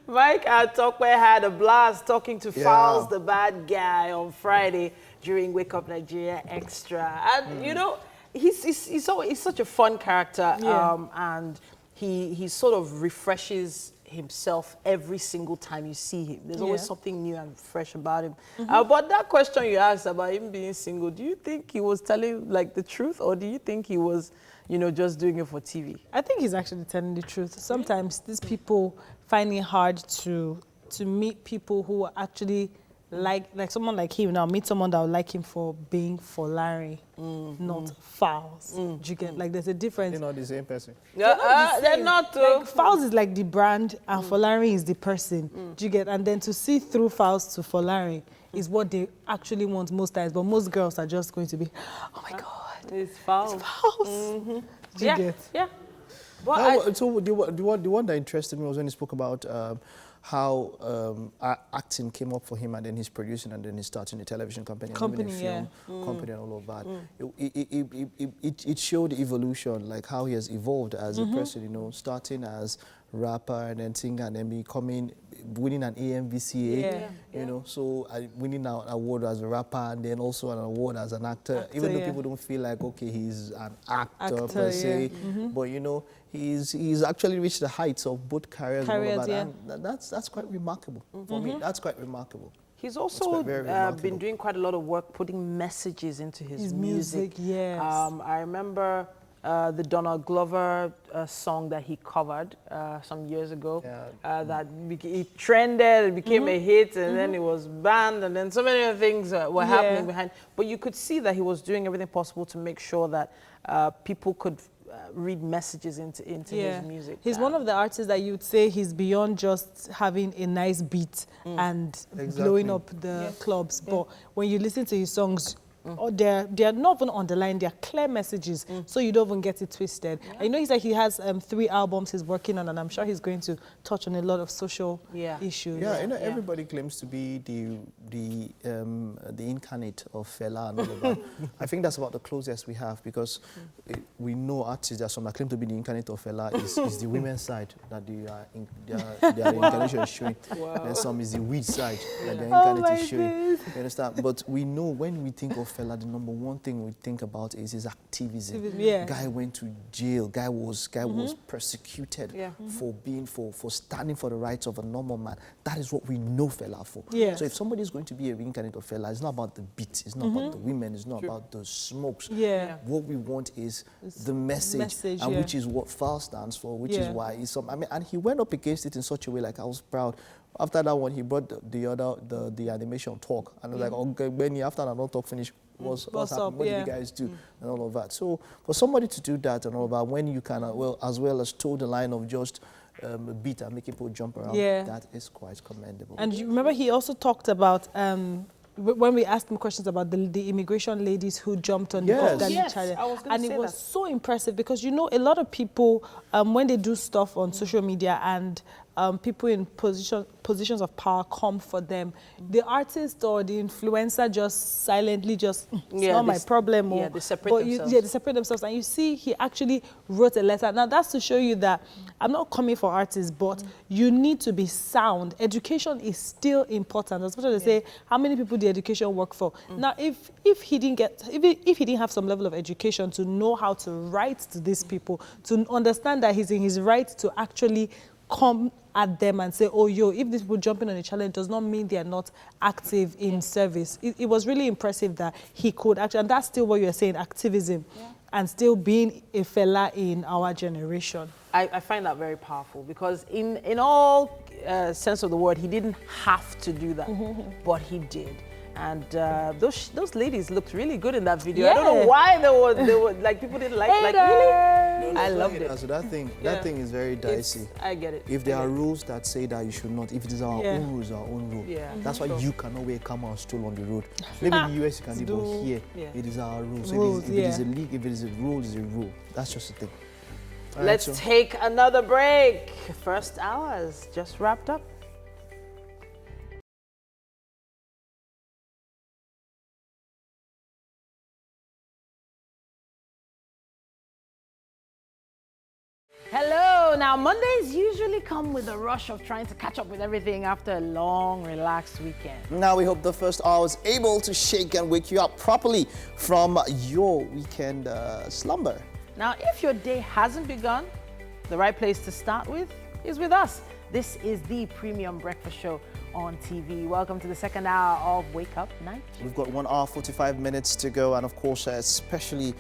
Mike Atokwe had a blast talking to Fowles, the bad guy, on Friday during Wake Up Nigeria Extra. And, you know, he's such a fun character. And he sort of refreshes himself every single time you see him. There's always something new and fresh about him. But that question you asked about him being single, do you think he was telling like the truth, or do you think he was, you know, just doing it for TV? I think he's actually telling the truth. Sometimes these people find it hard to meet people who are actually like someone like him now, meet someone that would like him for being for Larry, not Fowles. Do you get, like, there's a difference. They're not the same person. They're not. Like, Fowles is like the brand and Folari is the person. Do you get? And then to see through Fowles to Folari is what they actually want most times. But most girls are just going to be, oh my God, it's Fowles. It's Fowles. Do you get? Yeah. But so the one that interested me was when he spoke about how acting came up for him, and then he's producing, and then he's starting a television company and even a film company and all of that. It showed evolution, like how he has evolved as a person, you know, starting as rapper and then singer and then winning an AMVCA, you know, so winning an award as a rapper and then also an award as an actor even though people don't feel like, okay, he's an actor per se, but you know, he's actually reached the heights of both careers and all of that. And that's quite remarkable for me. That's quite remarkable. He's also been doing quite a lot of work putting messages into his music. Yes. I remember the Donald Glover song that he covered some years ago. That it trended, it became a hit, and then it was banned, and then so many other things were happening behind. But you could see that he was doing everything possible to make sure that people could read messages into his music. He's one of the artists that you'd say he's beyond just having a nice beat and blowing up the clubs. But when you listen to his songs, they're not even underlined, they're clear messages, so you don't even get it twisted. I know he said he has 3 albums he's working on, and I'm sure he's going to touch on a lot of social issues. Yeah, you know, everybody claims to be the incarnate of Fela and all of that. I think that's about the closest we have, because we know artists, there's some that claim to be the incarnate of Fela is the women's side that their incarnation is showing. And some is the weed side that their incarnate is showing. You understand? But we know when we think of Fela, the number one thing we think about is his activism. Guy went to jail. Guy was persecuted for standing for the rights of a normal man. That is what we know Fela for. So if somebody is going to be a reincarnate of Fela, it's not about the beat, it's not about the women, it's not about the smokes. What we want is the message and which is what FAL stands for, which is why he's and he went up against it in such a way, like I was proud. After that one, he brought the animation talk, and I was like, okay, Benny, after that talk finish, what's happening? What did you guys do? And all of that. So for somebody to do that and all of that, when you can as well as toe the line of just beat and making people jump around, that is quite commendable. And you remember he also talked about when we asked him questions about the immigration ladies who jumped on the challenge, and it was so impressive, because you know a lot of people when they do stuff on social media and people in positions of power come for them, the artist or the influencer just silently it's not my problem. They separate themselves. They separate themselves. And you see, he actually wrote a letter. Now, that's to show you that I'm not coming for artists, but you need to be sound. Education is still important. Especially say, how many people the education work for? Now, if he didn't have some level of education to know how to write to these people, to understand that he's in his right to actually come at them and say, oh, if these people jumping on a challenge does not mean they are not active in service. It was really impressive that he could actually, and that's still what you're saying, activism, and still being a fella in our generation. I find that very powerful, because in all sense of the word, he didn't have to do that, but he did. And those ladies looked really good in that video. I don't know why they were like, people didn't like really. I loved it. So that thing is very dicey. I get it. If there are rules that say that you should not, if it is our own rules, our own rule. Yeah. That's why you cannot wear camel and stroll on the road. Maybe in the US you can do, but here it is our rules. So if it is a league, if it is a rule, it's a rule. That's just the thing. Let's take another break. First hours just wrapped up. Hello. Now, Mondays usually come with a rush of trying to catch up with everything after a long, relaxed weekend. Now, we hope the first hour is able to shake and wake you up properly from your weekend slumber. Now, if your day hasn't begun, the right place to start with is with us. This is the premium breakfast show on TV. Welcome to the second hour of Wake Up Night. We've got 1 hour, 45 minutes to go, and of course, especially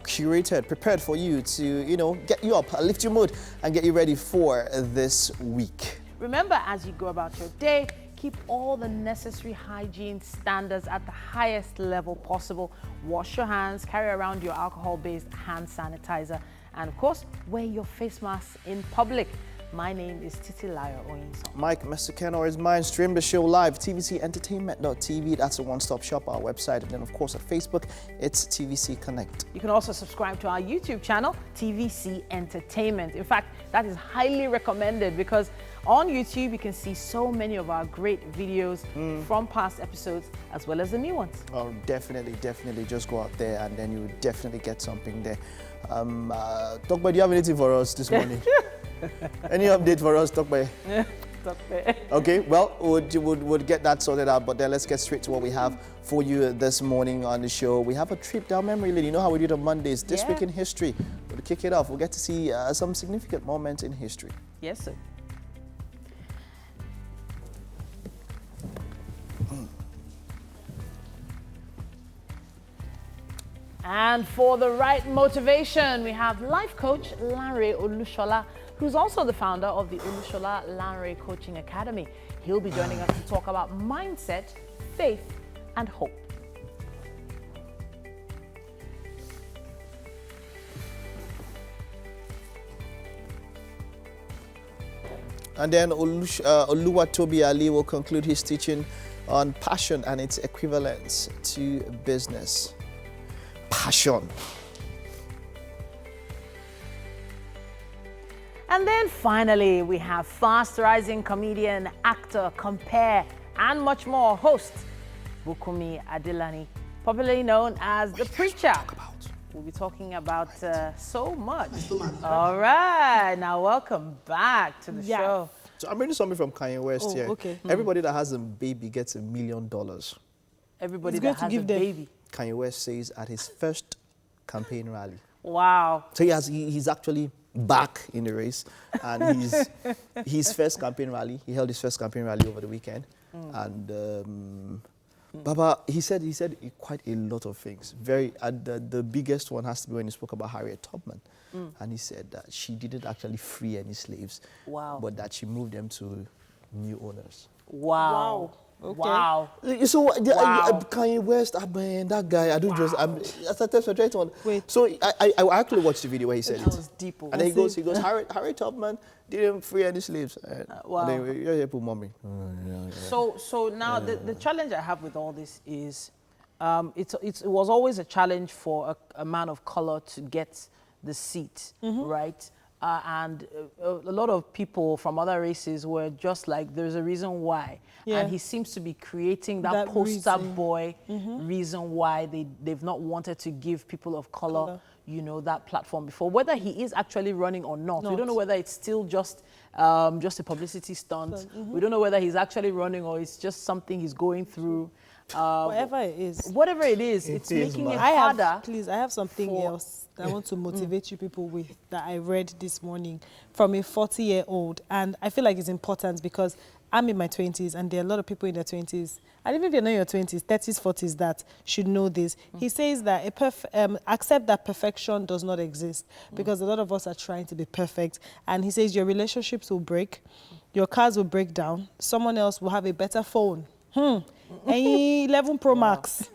curated, prepared for you to, get you up, lift your mood, and get you ready for this week. Remember, as you go about your day, keep all the necessary hygiene standards at the highest level possible. Wash your hands, carry around your alcohol-based hand sanitizer, and of course, wear your face mask in public. My name is Titilayo Oyinson. Mike Mesukeno is mine. Stream the show live, tvcentertainment.tv. That's a one-stop shop, our website. And then, of course, at Facebook, it's TVC Connect. You can also subscribe to our YouTube channel, TVC Entertainment. In fact, that is highly recommended because on YouTube, you can see so many of our great videos from past episodes as well as the new ones. Oh, definitely. Just go out there and then you definitely get something there. Tokbe, do you have anything for us this morning? Any update for us, Tokbe? Okay, well, we'll get that sorted out, but then let's get straight to what we have for you this morning on the show. We have a trip down memory lane. You know how we do it on Mondays. This week in history. We'll kick it off. We'll get to see some significant moments in history. Yes, sir. And for the right motivation, we have life coach Lanre Olushola, who's also the founder of the Olushola Lanre Coaching Academy. He'll be joining us to talk about mindset, faith, and hope. And then Oluwatobi Ali will conclude his teaching on passion and its equivalence to business. Passion. And then finally, we have fast-rising comedian, actor, compare, and much more host, Bukumi Adelani, popularly known as The Preacher. We'll be talking about so much. All right, now welcome back to the show. So I'm reading something from Kanye West here. Okay. Everybody that has a baby gets $1 million. Everybody that has a baby. Kanye West says at his first campaign rally. Wow. So he's actually back in the race, and his first campaign rally. He held his first campaign rally over the weekend, and Baba, he said quite a lot of things. The biggest one has to be when he spoke about Harriet Tubman, and he said that she didn't actually free any slaves, but that she moved them to new owners. Wow. Okay. Wow. So Kanye West, man, that guy, I don't just. I tried to. Wait. So I actually watched the video where he said that was deep. And then he goes, Harriet Tubman didn't free any slaves. Wow. And then put mommy. So now the challenge I have with all this is, it was always a challenge for a man of color to get the seat, right? And a lot of people from other races were just like, there's a reason why. Yeah. And he seems to be creating that poster boy reason why they've not wanted to give people of color, that platform before. Whether he is actually running or not. We don't know whether it's still just a publicity stunt. We don't know whether he's actually running or it's just something he's going through. Whatever it is. Whatever it is, it's making it harder. I have something else that I want to motivate you people with that I read this morning from a 40-year-old. And I feel like it's important because I'm in my 20s and there are a lot of people in their 20s. And even if you're not in your 20s, 30s, 40s that should know this. He says that accept that perfection does not exist because a lot of us are trying to be perfect. And he says your relationships will break, your cars will break down, someone else will have a better phone Any 11 Pro Max,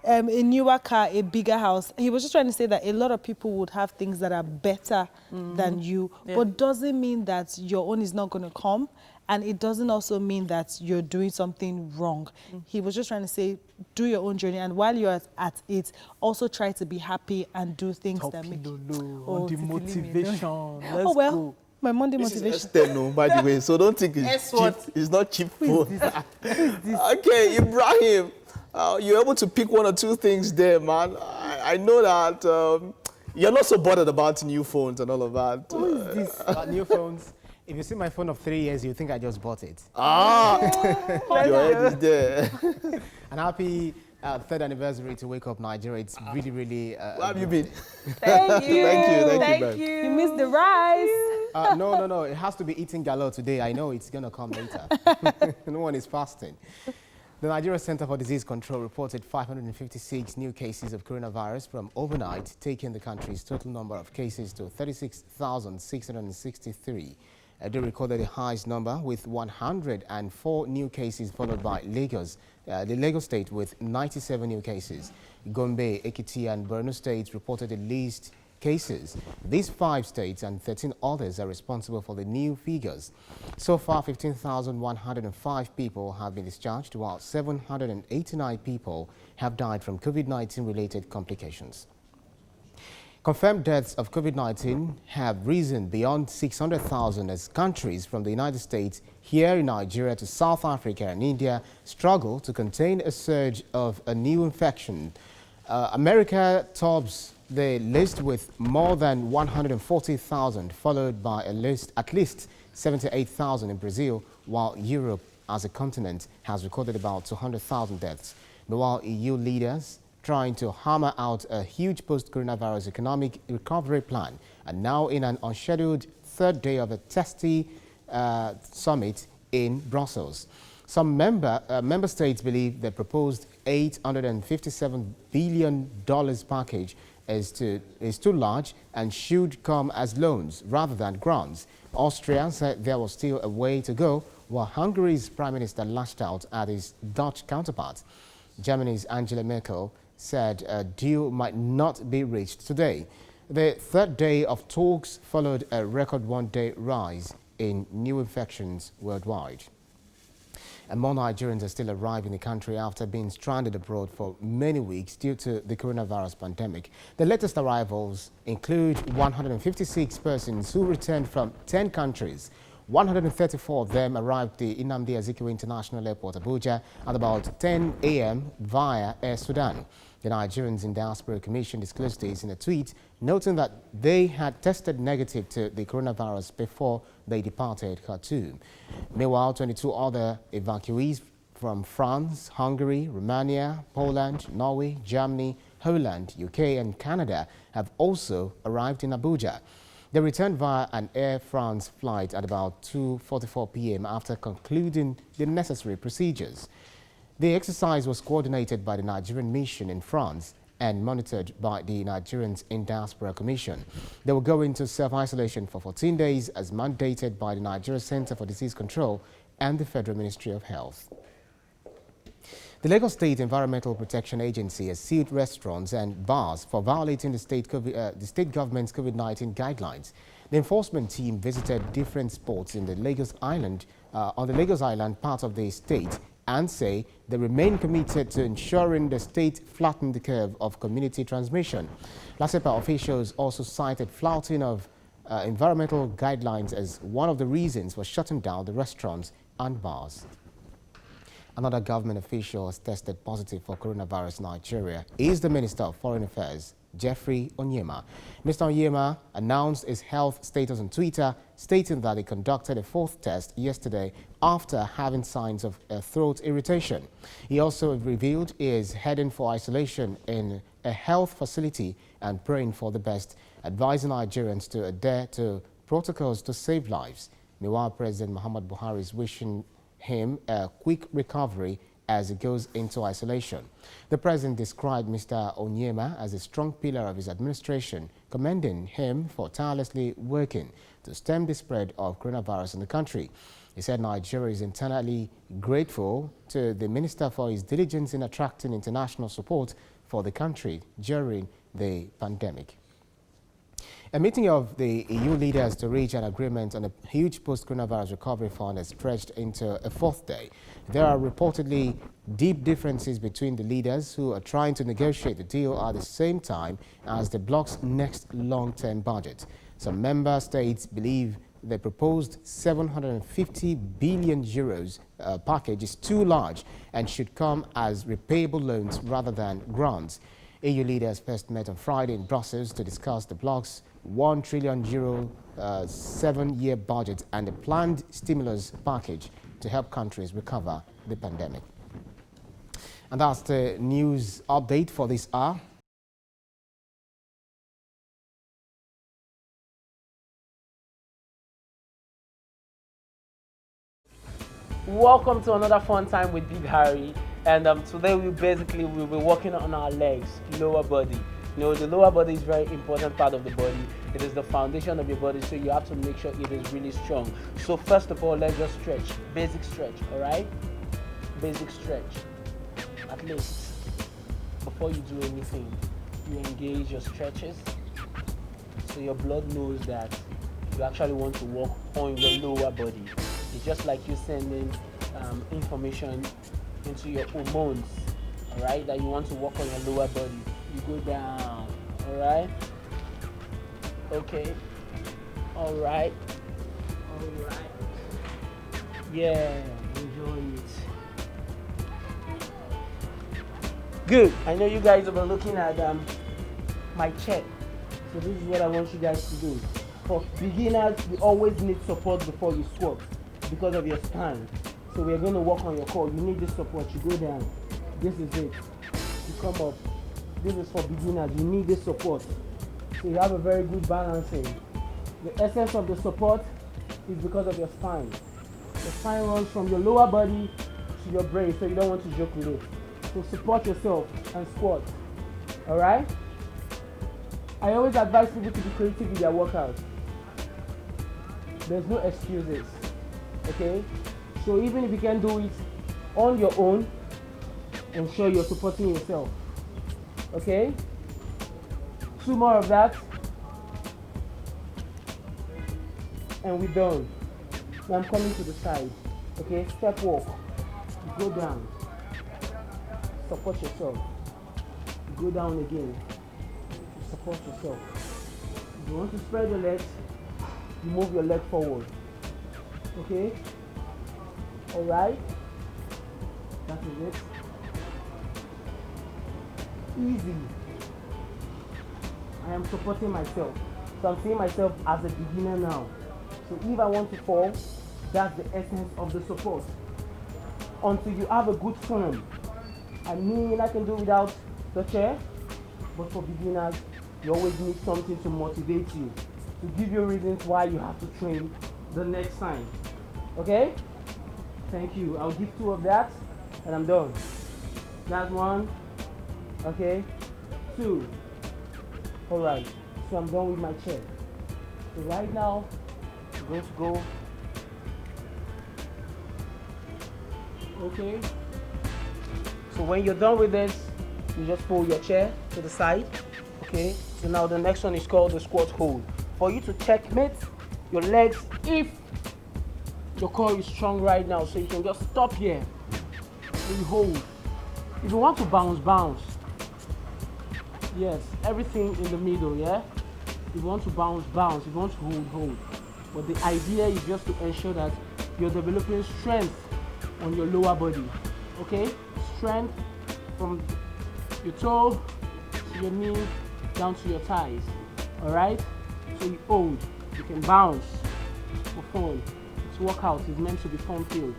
a newer car, a bigger house. He was just trying to say that a lot of people would have things that are better than you, but doesn't mean that your own is not going to come. And it doesn't also mean that you're doing something wrong. He was just trying to say, do your own journey. And while you're at it, also try to be happy and do things that make you... Oh, the motivation. Let's go. My Monday motivation. This is Estelle, by the way, so don't think it's cheap. It's not cheap food. Okay, Ibrahim, you're able to pick one or two things there, man. I know that you're not so bothered about new phones and all of that. Who is this? New phones. If you see my phone of 3 years, you think I just bought it. Your head is there. And happy 3rd anniversary to Wake Up Nigeria. It's really, really... Where have you been? Thank you. Thank you. You missed the rice. No. It has to be eating galore today. I know it's going to come later. No one is fasting. The Nigeria Center for Disease Control reported 556 new cases of coronavirus from overnight, taking the country's total number of cases to 36,663. They recorded the highest number with 104 new cases, followed by Lagos, the Lagos state with 97 new cases. Gombe, Ekiti and Borno states reported the least cases. These 5 states and 13 others are responsible for the new figures. So far, 15,105 people have been discharged, while 789 people have died from COVID-19 related complications. Confirmed deaths of COVID-19 have risen beyond 600,000 as countries from the United States, here in Nigeria to South Africa and India struggle to contain a surge of a new infection. America tops the list with more than 140,000, followed by at least 78,000 in Brazil, while Europe as a continent has recorded about 200,000 deaths. Meanwhile, EU leaders trying to hammer out a huge post-coronavirus economic recovery plan and now in an unscheduled 3rd day of a testy summit in Brussels. Some member states believe the proposed $857 billion package is too large and should come as loans rather than grants. Austria said there was still a way to go, while Hungary's Prime Minister lashed out at his Dutch counterpart. Germany's Angela Merkel said a deal might not be reached today. The 3rd day of talks followed a record 1-day rise in new infections worldwide. And more Nigerians are still arriving in the country after being stranded abroad for many weeks due to the coronavirus pandemic. The latest arrivals include 156 persons who returned from 10 countries. 134 of them arrived at the Nnamdi Azikiwe International Airport, Abuja, at about 10 a.m. via Air Sudan. The Nigerians in Diaspora Commission disclosed this in a tweet, noting that they had tested negative to the coronavirus before they departed Khartoum. Meanwhile, 22 other evacuees from France, Hungary, Romania, Poland, Norway, Germany, Holland, UK and Canada have also arrived in Abuja. They returned via an Air France flight at about 2:44 p.m. after concluding the necessary procedures. The exercise was coordinated by the Nigerian mission in France and monitored by the Nigerians in Diaspora Commission. They will go into self-isolation for 14 days as mandated by the Nigeria Center for Disease Control and the Federal Ministry of Health. The Lagos State Environmental Protection Agency has sued restaurants and bars for violating the state government's COVID-19 guidelines. The enforcement team visited different spots in the Lagos Island, on the Lagos Island part of the state, and say they remain committed to ensuring the state flatten the curve of community transmission. LASEPA officials also cited flouting of environmental guidelines as one of the reasons for shutting down the restaurants and bars. Another government official has tested positive for coronavirus in Nigeria is the Minister of Foreign Affairs, Jeffrey Onyema. Mr. Onyema announced his health status on Twitter, stating that he conducted a 4th test yesterday after having signs of throat irritation. He also revealed he is heading for isolation in a health facility and praying for the best, advising Nigerians to adhere to protocols to save lives. Meanwhile, President Muhammad Buhari is wishing him a quick recovery as he goes into isolation. The president described Mr. Onyema as a strong pillar of his administration, commending him for tirelessly working to stem the spread of coronavirus in the country. He said Nigeria is internally grateful to the minister for his diligence in attracting international support for the country during the pandemic. A meeting of the EU leaders to reach an agreement on a huge post-coronavirus recovery fund has stretched into a fourth day. There are reportedly deep differences between the leaders who are trying to negotiate the deal at the same time as the bloc's next long-term budget. Some member states believe the proposed 750 billion euros package is too large and should come as repayable loans rather than grants. EU leaders first met on Friday in Brussels to discuss the bloc's €1 trillion 7-year budget and a planned stimulus package to help countries recover the pandemic. And that's the news update for this hour. Welcome to another fun time with Big Harry, and today we'll be working on our legs, lower body. You know, the lower body is a very important part of the body. It is the foundation of your body, so you have to make sure it is really strong. So first of all, let's just stretch, basic stretch, all right? Basic stretch, at least. Before you do anything, you engage your stretches, so your blood knows that you actually want to work on your lower body. It's just like you sending information into your hormones, all right, that you want to work on your lower body. You go down, all right? Okay, all right, all right. Yeah, enjoy it. Good. I know you guys have been looking at my check, so this is what I want you guys to do. For beginners, you always need support before you squat because of your spine. So we're going to work on your core. You need this support. You go down. This is it. You come up. This is for beginners. You need this support. So you have a very good balancing. The essence of the support is because of your spine. The spine runs from your lower body to your brain, so you don't want to joke with it. So support yourself and squat. Alright? I always advise people to be creative with their workouts. There's no excuses. Okay? So even if you can do it on your own, ensure you're supporting yourself. Okay? 2 more of that. And we're done. Now I'm coming to the side. Okay? Step walk. You go down. Support yourself. You go down again. You support yourself. If you want to spread your legs, you move your leg forward. Okay? Alright? That is it. Easy. I am supporting myself. So I'm seeing myself as a beginner now. So if I want to fall, that's the essence of the support. Until you have a good form. I mean, I can do without the chair, but for beginners, you always need something to motivate you, to give you reasons why you have to train the next time. Okay? Thank you. I'll give 2 of that, and I'm done. That's 1. Okay? 2. Alright. So I'm done with my chair. So right now, I'm going to go. Okay? So when you're done with this, you just pull your chair to the side. Okay? So now the next one is called the squat hold. For you to checkmate your legs if your core is strong right now, so you can just stop here and you hold. If you want to bounce, bounce. Yes, everything in the middle, yeah? If you want to bounce, bounce. If you want to hold, hold. But the idea is just to ensure that you're developing strength on your lower body. Okay? Strength from your toe to your knee down to your thighs. Alright? So you hold. You can bounce for fun. It's workout. It's meant to be fun filled.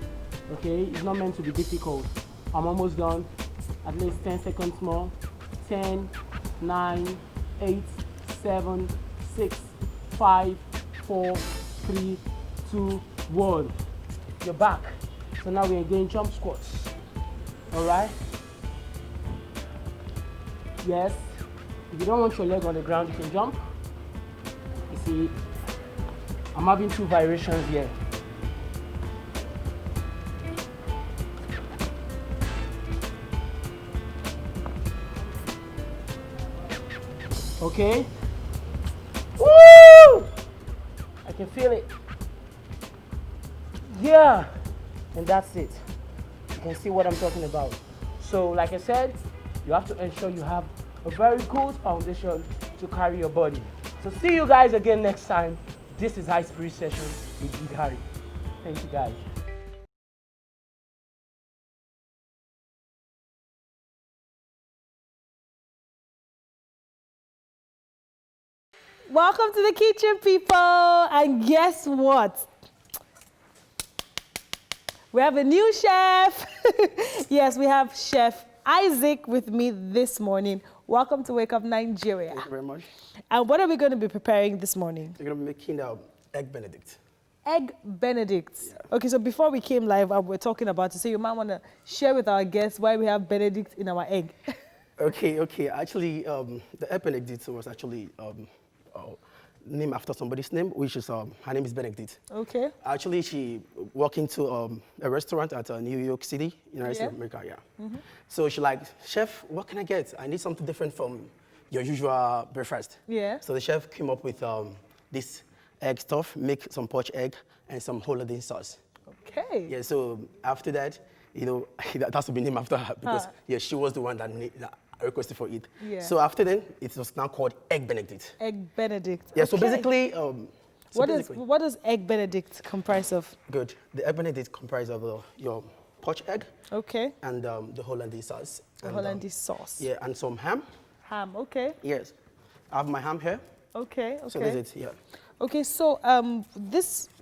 Okay? It's not meant to be difficult. I'm almost done. At least 10 seconds more. 10, 9, 8, 7, 6, 5, 4, 3, 2, 1. You're back. So now we're doing jump squats. All right? Yes. If you don't want your leg on the ground, you can jump. You see, I'm having 2 variations here. Okay. Woo! I can feel it. Yeah. And that's it. You can see what I'm talking about. So, like I said, you have to ensure you have a very good foundation to carry your body. So see you guys again next time. This is High Spirit Session with Big Harry. Thank you guys. Welcome to the kitchen, people. And guess what? We have a new chef. Yes, we have Chef Isaac with me this morning. Welcome to Wake Up Nigeria. Thank you very much. And what are we going to be preparing this morning? We're going to be making egg Benedict. Egg Benedict. Yeah. Okay, so before we came live, we were talking about it. So you might want to share with our guests why we have Benedict in our egg. Okay. Actually, the egg Benedict was actually named after somebody's name, which is, her name is Benedict. Okay. Actually, she walked into a restaurant at New York City, United States of America, yeah. Mm-hmm. So she's like, chef, what can I get? I need something different from your usual breakfast. Yeah. So the chef came up with this egg stuff, make some poached egg and some holiday sauce. Okay. Yeah, so after that, you know, that has to be named after her because yeah, she was the one that requested for it. Yeah. So after then, it was now called Egg Benedict. Egg Benedict. Yeah, so basically... what does Egg Benedict comprise of? Good. The Egg Benedict comprises of your poached egg. Okay. And the Hollandaise sauce. The Hollandaise sauce. Yeah, and some ham. Ham, okay. Yes. I have my ham here. Okay. So this is it, yeah. Okay, so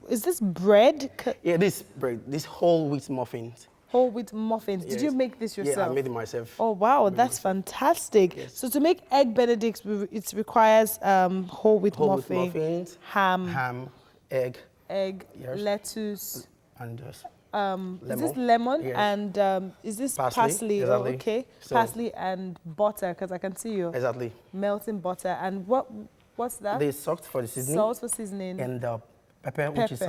is this bread? Yeah, this bread, this whole wheat muffins. Whole wheat muffins. Yes. Did you make this yourself? Yeah, I made it myself. Oh wow, that's fantastic. Yes. So to make egg benedict, it requires whole wheat muffins, ham, egg, yes, lettuce, and just lemon. Is this lemon? Yes. And is this parsley? Exactly. Oh, okay, so parsley and butter, because I can see you melting butter. And what's that? The salt for the seasoning. Salt for seasoning. And pepper, which is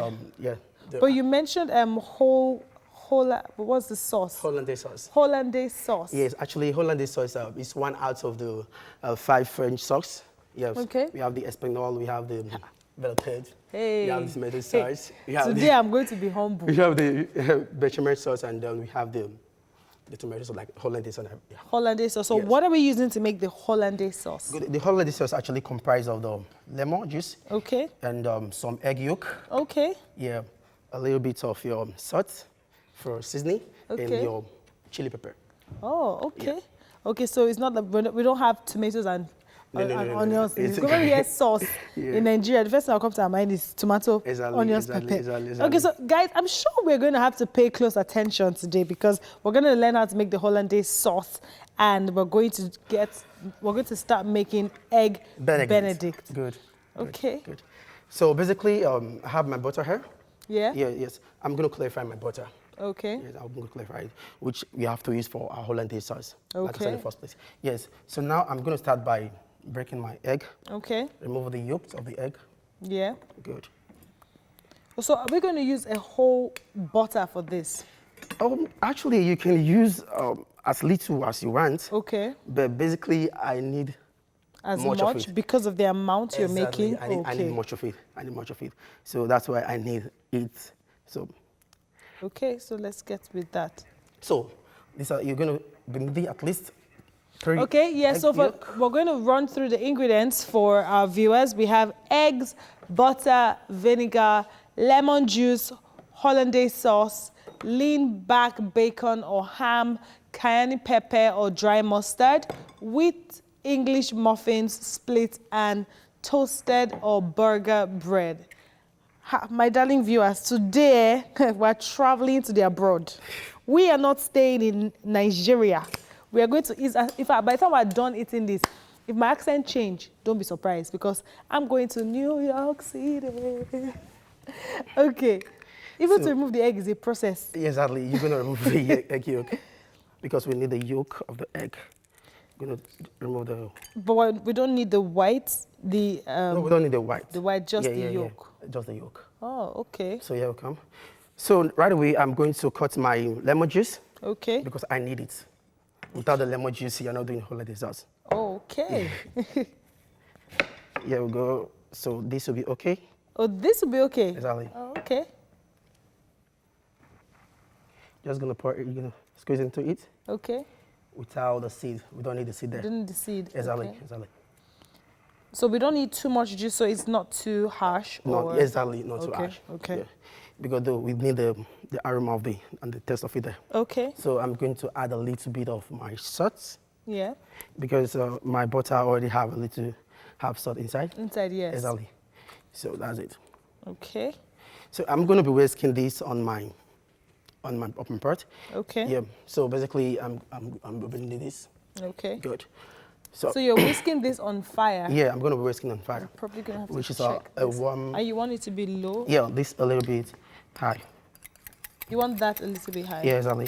But you mentioned what's the sauce? Hollandaise sauce. Hollandaise sauce. Yes, actually, Hollandaise sauce is one out of the 5 French sauce. Yes. Okay. We have the Espagnol, we have the Velvet. Hey. We have the tomato sauce. Today I'm going to be humble. We have the bechamel sauce, and then we have the tomato sauce, like Hollandaise sauce. Yeah. Hollandaise sauce. So what are we using to make the Hollandaise sauce? The Hollandaise sauce actually comprises of the lemon juice. Okay. And some egg yolk. Okay. Yeah. A little bit of your salt for seasoning, and your chili pepper. Oh, okay. Yeah. Okay, so it's not that we don't have tomatoes and onions. It's going to hear sauce in Nigeria. The first thing that comes to our mind is tomato, onions, pepper. Exactly. Okay, so guys, I'm sure we're going to have to pay close attention today because we're going to learn how to make the Hollandaise sauce, and we're going to start making egg Benedict. Good. Okay. Good. So basically, I have my butter here. Yeah? Yes. I'm going to clarify my butter. Okay. Yes, I'm going to clarify it, which we have to use for our Hollandaise sauce. Okay. Like I said in the first place. Yes. So now I'm going to start by breaking my egg. Okay. Remove the yolks of the egg. Yeah. Good. So are we going to use a whole butter for this? Actually, you can use as little as you want. Okay. But basically, I need as much of it. Because of the amount you're making? I need much of it. I need much of it. So that's why I need it. So. Okay, so let's get with that. So, you're going to bring at least 3 Okay, yeah, so we're going to run through the ingredients for our viewers. We have eggs, butter, vinegar, lemon juice, Hollandaise sauce, lean back bacon or ham, cayenne pepper or dry mustard, wheat English muffins, split, and toasted or burger bread. My darling viewers, today we're traveling to the abroad. We are not staying in Nigeria. We are going to eat. In fact, by the time we're done eating this, if my accent change, don't be surprised because I'm going to New York City. Okay. Even to remove the egg is a process. Exactly. You're going to remove the egg yolk. because we need the yolk of the egg. I'm going to remove the... But we don't need the white, no, we don't need the white. The white, just the yolk. Yeah. Just the yolk. Oh, okay. So here we come. So right away, I'm going to cut my lemon juice. Okay. Because I need it. Without the lemon juice, you're not doing holiday sauce. Okay. Here we go. So this will be okay. Oh, this will be okay? Exactly. Oh, okay. Just gonna pour it, you're gonna squeeze into it. Okay. Without the seed. We don't need the seed there. Don't need the seed. Exactly, okay. exactly. So we don't need too much juice so it's not too harsh? No, exactly, not too harsh. Okay. Yeah. Because though we need the aroma of and the taste of it there. Okay. So I'm going to add a little bit of my salt. Yeah. Because my butter already have a little salt inside. Inside, yes. Exactly. So that's it. Okay. So I'm going to be whisking this on my open pot. Okay. Yeah. So basically, I'm blending this. Okay. Good. So you're whisking this on fire? Yeah, I'm going to be whisking on fire. I'm probably going to have which to is check a this. warm. And you want it to be low? Yeah, this a little bit high. You want that a little bit high? Yeah, exactly.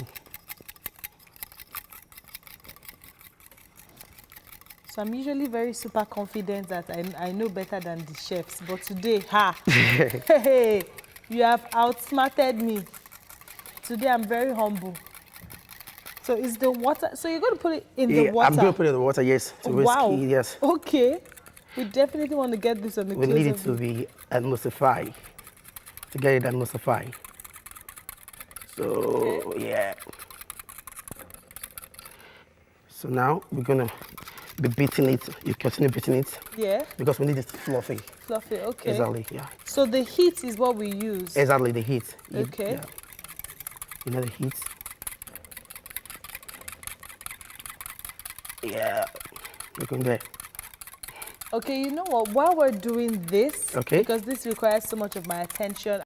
So I'm usually very super confident that I know better than the chefs, but today, hey, you have outsmarted me. Today I'm very humble. So is the water, so you're going to put it in the water? I'm going to put it in the water, yes. To wow. Whiskey, yes. Okay. We definitely want to get this on the We need it to be emulsified. To get it emulsified. So, yeah. So now we're going to be beating it. You continue beating it. Yeah. Because we need it fluffy. Fluffy, okay. Exactly, yeah. So the heat is what we use? Exactly, the heat. Okay. Yeah. You know the heat? Yeah. Looking there. Okay, you know what? While we're doing this, okay, because this requires so much of my attention.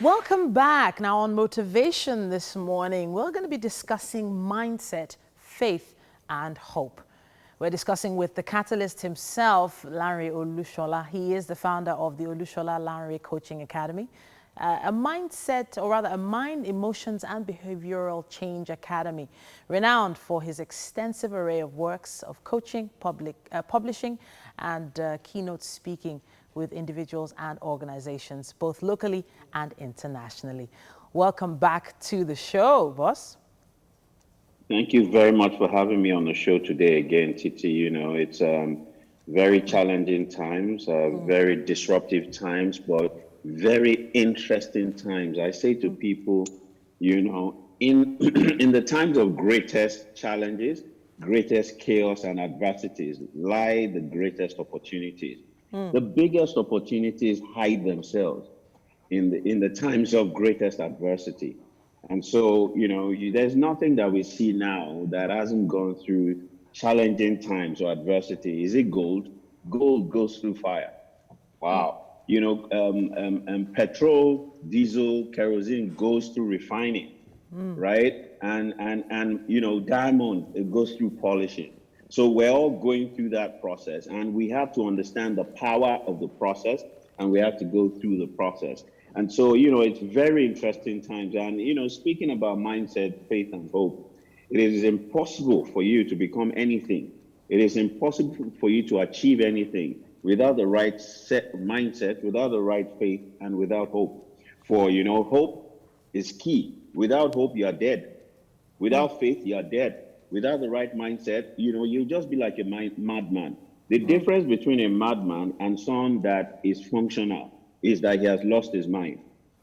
Welcome back. Now on Motivation this morning, we're going to be discussing mindset, faith, and hope. We're discussing with the catalyst himself, Lanre Olushola. He is the founder of the Olushola Lanre Coaching Academy, a mindset, or rather a mind, emotions, and behavioral change academy, renowned for his extensive array of works of coaching, publishing, and keynote speaking with individuals and organizations, both locally and internationally. Welcome back to the show, boss. Thank you very much for having me on the show today again, Titi. You know, it's very challenging times, very disruptive times, but very interesting times. I say to people, you know, in in the times of greatest challenges, greatest chaos and adversities lie the greatest opportunities. The biggest opportunities hide themselves in the times of greatest adversity. And so, you know, there's nothing that we see now that hasn't gone through challenging times or adversity. Is it gold? Gold goes through fire. Wow. You know, petrol, diesel, kerosene goes through refining, right? And you know, diamond, it goes through polishing. So we're all going through that process, and we have to understand the power of the process, and we have to go through the process. And so, you know, it's very interesting times. And, you know, speaking about mindset, faith, and hope, it is impossible for you to become anything. It is impossible for you to achieve anything without the right mindset, without the right faith, and without hope. For, you know, hope is key. Without hope, you are dead. Without faith, you are dead. Without the right mindset, you know, you'll just be like a madman. The difference between a madman and someone that is functional is that he has lost his mind.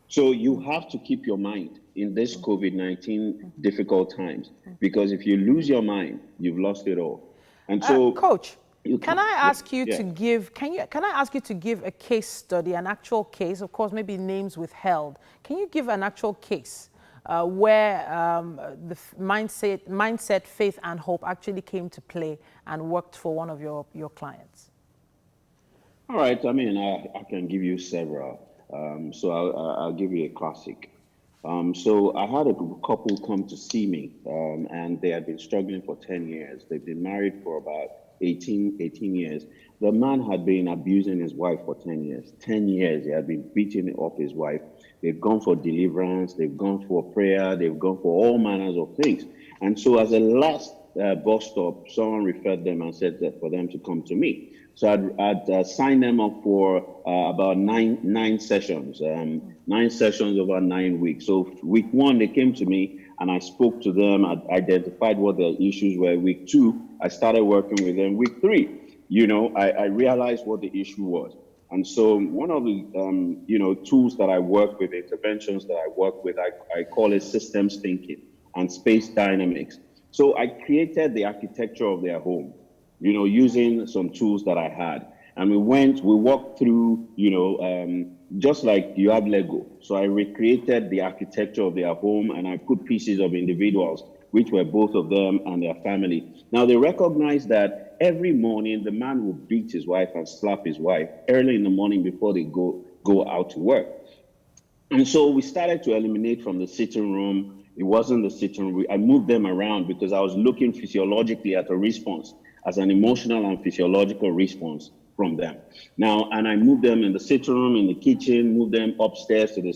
So you have to keep your mind in this COVID-19 difficult times, because if you lose your mind, you've lost it all. And so, Coach, can I ask you to give? Can I ask you to give a case study, an actual case? Of course, maybe names withheld. Can you give an actual case where the mindset, faith, and hope actually came to play and worked for one of your clients? All right. I mean, I can give you several. So I'll give you a classic. So I had a couple come to see me, and they had been struggling for 10 years. They've been married for about 18 years. The man had been abusing his wife for 10 years. 10 years he had been beating up his wife. They've gone for deliverance, they've gone for prayer, they've gone for all manners of things. And so as a last bus stop, someone referred them and said that for them to come to me. So I'd signed them up for about nine sessions, 9 sessions over 9 weeks. So week 1, they came to me and I spoke to them. I identified what their issues were. Week 2, I started working with them. Week 3, I realized what the issue was. And so one of the, tools that I work with, interventions that I work with, I call it systems thinking and space dynamics. So I created the architecture of their home, using some tools that I had. And we walked through, just like you have Lego. So I recreated the architecture of their home and I put pieces of individuals, which were both of them and their family. Now they recognize that every morning the man will beat his wife and slap his wife early in the morning before they go out to work. And so we started to eliminate from the sitting room. It wasn't the sitting room. I moved them around because I was looking physiologically at a response, as an emotional and physiological response from them. Now, and I moved them in the sitting room, in the kitchen, moved them upstairs to the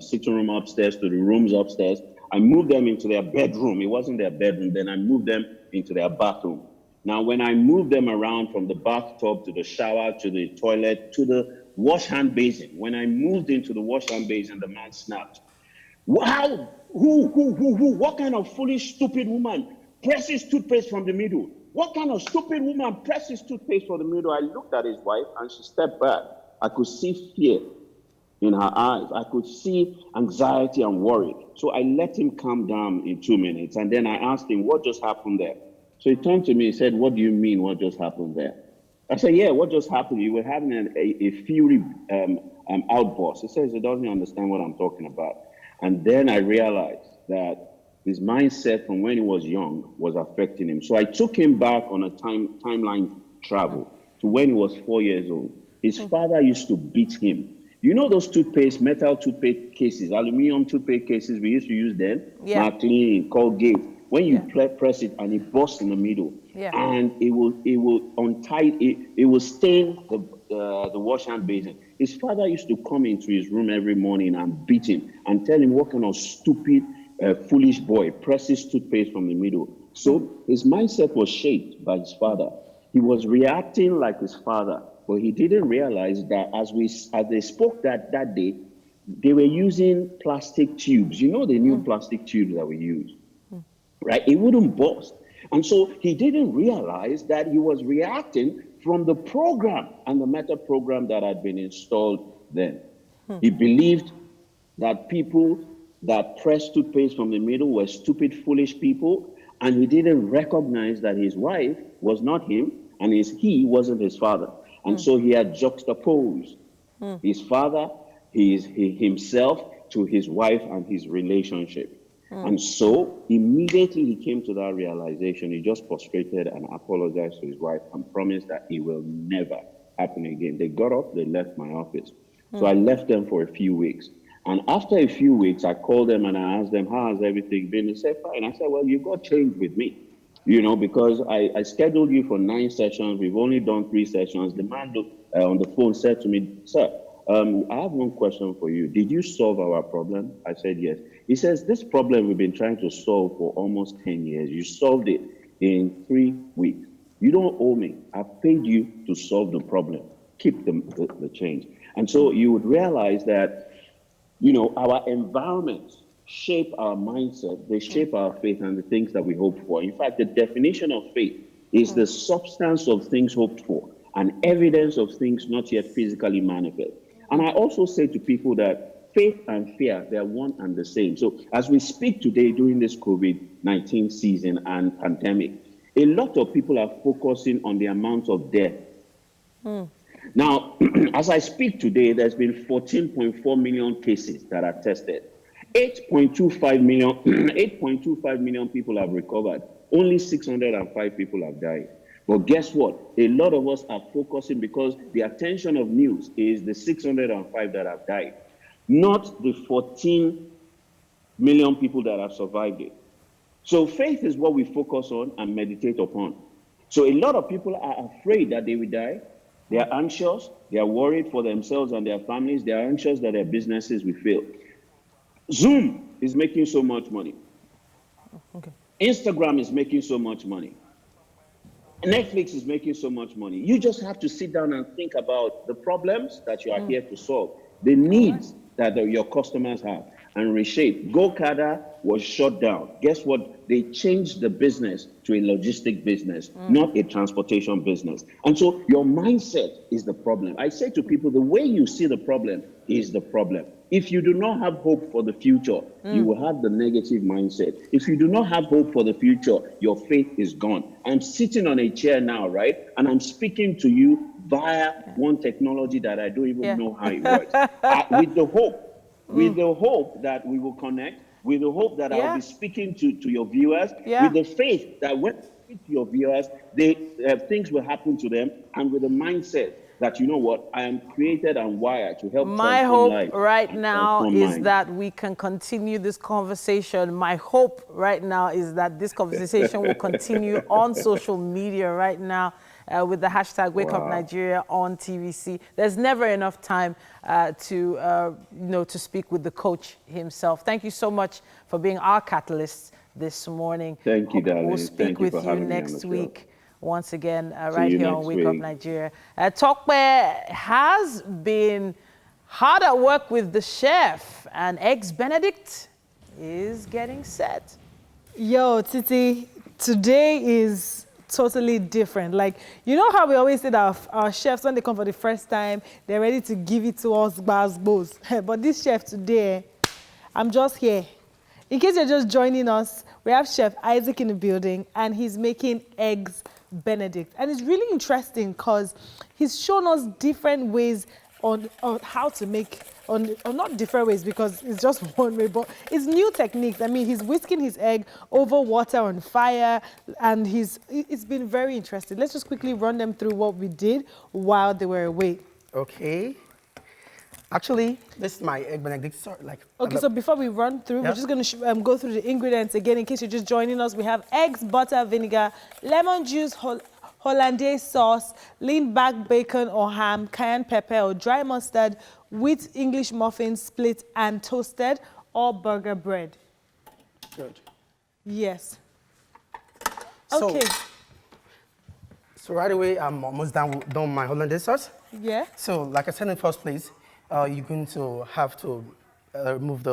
sitting room upstairs, to the rooms upstairs. I moved them into their bedroom. It wasn't their bedroom. Then I moved them into their bathroom. Now, when I moved them around from the bathtub to the shower, to the toilet, to the wash hand basin, when I moved into the wash hand basin, the man snapped. Wow! Who? What kind of foolish, stupid woman presses toothpaste from the middle? What kind of stupid woman presses toothpaste from the middle? I looked at his wife and she stepped back. I could see fear in her eyes. I could see anxiety and worry. So I let him calm down in 2 minutes. And then I asked him, what just happened there? So he turned to me and said, what do you mean, what just happened there? I said, yeah, what just happened? You were having a fury outburst. He says he doesn't understand what I'm talking about. And then I realized that his mindset from when he was young was affecting him. So I took him back on a timeline travel to when he was 4 years old. His father used to beat him. You know those toothpaste, metal toothpaste cases, aluminum toothpaste cases we used to use then? Yeah. Maclean, Colgate. When you press it and it bursts in the middle, and it will untie it will stain the wash hand basin. His father used to come into his room every morning and beat him and tell him what kind of stupid, foolish boy presses toothpaste from the middle. So his mindset was shaped by his father. He was reacting like his father, but he didn't realize that as they spoke that day, they were using plastic tubes. You know the new plastic tubes that we use, right? It wouldn't burst. And so he didn't realize that he was reacting from the program and the meta program that had been installed then. He believed that people that pressed toothpaste from the middle were stupid, foolish people, and he didn't recognize that his wife was not him and he wasn't his father. And so he had juxtaposed his father, himself, to his wife and his relationship. And so immediately he came to that realization. He just prostrated and apologized to his wife and promised that it will never happen again. They got up, they left my office. So I left them for a few weeks. And after a few weeks, I called them and I asked them, how has everything been? They said, fine. I said, well, you got changed with me, because I scheduled you for 9 sessions. We've only done 3 sessions. The man on the phone said to me, sir, I have one question for you. Did you solve our problem? I said, yes. He says, this problem we've been trying to solve for almost 10 years. You solved it in 3 weeks. You don't owe me. I've paid you to solve the problem. Keep the change. And so you would realize that, our environments shape our mindset. They shape our faith and the things that we hope for. In fact, the definition of faith is the substance of things hoped for and evidence of things not yet physically manifest. And I also say to people that faith and fear, they're one and the same. So as we speak today during this COVID-19 season and pandemic, a lot of people are focusing on the amount of death. Now, as I speak today, there's been 14.4 million cases that are tested. 8.25 million people have recovered. Only 605 people have died. But guess what? A lot of us are focusing because the attention of news is the 605 that have died, not the 14 million people that have survived it. So faith is what we focus on and meditate upon. So a lot of people are afraid that they will die. They are anxious. They are worried for themselves and their families. They are anxious that their businesses will fail. Zoom is making so much money. Okay. Instagram is making so much money. Netflix is making so much money. You just have to sit down and think about the problems that you are here to solve, the needs that your customers have, and reshape. GoCada was shut down. Guess what? They changed the business to a logistic business, not a transportation business. And so your mindset is the problem. I say to people, the way you see the problem is the problem. If you do not have hope for the future, you will have the negative mindset. If you do not have hope for the future, your faith is gone. I'm sitting on a chair now, right? And I'm speaking to you via one technology that I don't even know how it works. With the hope that we will connect, with the hope that I'll be speaking to your viewers, with the faith that when I speak to your viewers, things will happen to them, and with the mindset that, you know what, I am created and wired to help My transform hope life right now is minds. that we can continue this conversation. My hope right now is that this conversation will continue on social media right now with the hashtag Wake Up Nigeria on TVC. There's never enough time to speak with the coach himself. Thank you so much for being our catalyst this morning. Thank you, darling. We'll speak with you next week. Once again, right here on Wake Up Nigeria. Tokpe has been hard at work with the chef, and Eggs Benedict is getting set. Yo, Titi, today is totally different. Like, you know how we always say that our chefs, when they come for the first time, they're ready to give it to us, bows. But this chef today, I'm just here. In case you're just joining us, we have Chef Isaac in the building, and he's making Eggs Benedict. And it's really interesting because he's shown us different ways on how to make, or not different ways because it's just one way, but it's new techniques. I mean, he's whisking his egg over water on fire, and it's been very interesting. Let's just quickly run them through what we did while they were away. Okay. Actually, this is my Egg Benedict. Okay, so before we run through, we're just going to go through the ingredients again in case you're just joining us. We have eggs, butter, vinegar, lemon juice, hollandaise sauce, lean back bacon or ham, cayenne pepper or dry mustard, wheat English muffins split and toasted, or burger bread. Good. Yes. So, okay. So right away, I'm almost done with my hollandaise sauce. Yeah. So like I said in the first place, you're going to have to remove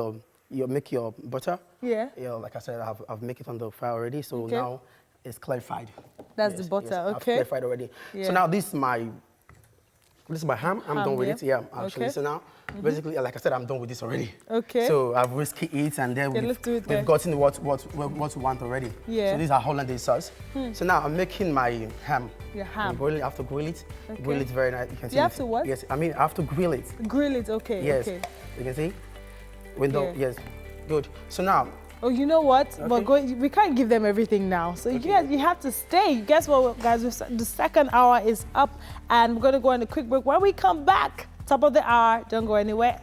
make your butter. Yeah. Like I said, I've made it on the fire already, so now it's clarified. That's the butter, okay. I've clarified already. Yeah. So now this is my ham. I'm done with it. Yeah, actually. Okay. So now, basically, like I said, I'm done with this already. Okay. So I've whisked it, and then we've gotten what we want already. Yeah. So these are hollandaise sauce. So now I'm making my ham. Your ham. I have to grill it. Okay. Grill it very nice. You can see. You have to what? Yes. I mean, I have to grill it. Grill it. Okay. Yes. Okay. You can see. Yes. Good. So now. Oh, you know what? Okay. We can't give them everything now. So you have to stay. Guess what, guys? The second hour is up, and we're going to go on a quick break. When we come back, top of the hour, don't go anywhere.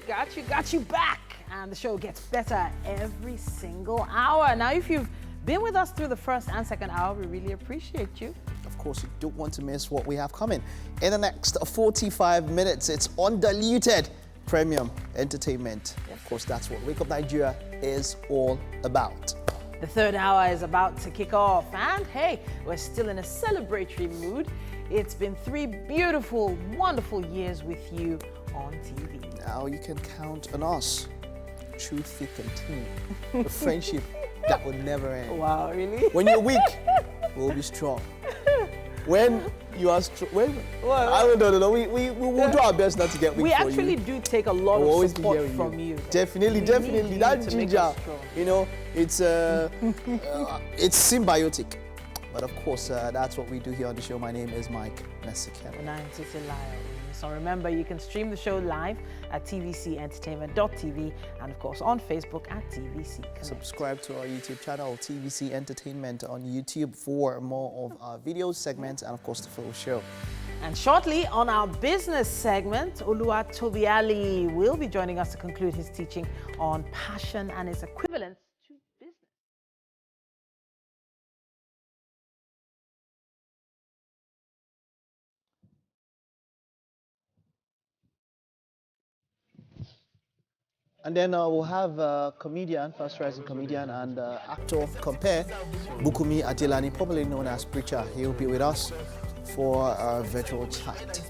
Got you back. And the show gets better every single hour. Now, if you've been with us through the first and second hour, we really appreciate you. Of course, you don't want to miss what we have coming. In the next 45 minutes, it's undiluted premium entertainment. Yes. Of course, that's what Wake Up Nigeria is all about. The third hour is about to kick off, and hey, we're still in a celebratory mood. It's been 3 beautiful, wonderful years with you on TV. Now you can count on us. True, thick and thin. The friendship that will never end. Wow, really? When you're weak, we'll be strong. When you are strong, I don't know. We will do our best not to get weak. We actually do take a lot of support from you. Definitely. That ginger, it's it's symbiotic. But of course, that's what we do here on the show. My name is Mike Nesikem. And I'm Titi Lyle. So remember, you can stream the show live at tvcentertainment.tv and of course on Facebook at TVC Connect. Subscribe to our YouTube channel, TVC Entertainment on YouTube, for more of our videos, segments, and of course the full show. And shortly on our business segment, Tolulope Arotile will be joining us to conclude his teaching on passion and its equivalence to business. And then we'll have comedian, first rising comedian and actor Compare, Bukumi Adelani, popularly known as Preacher. He'll be with us for our virtual chat.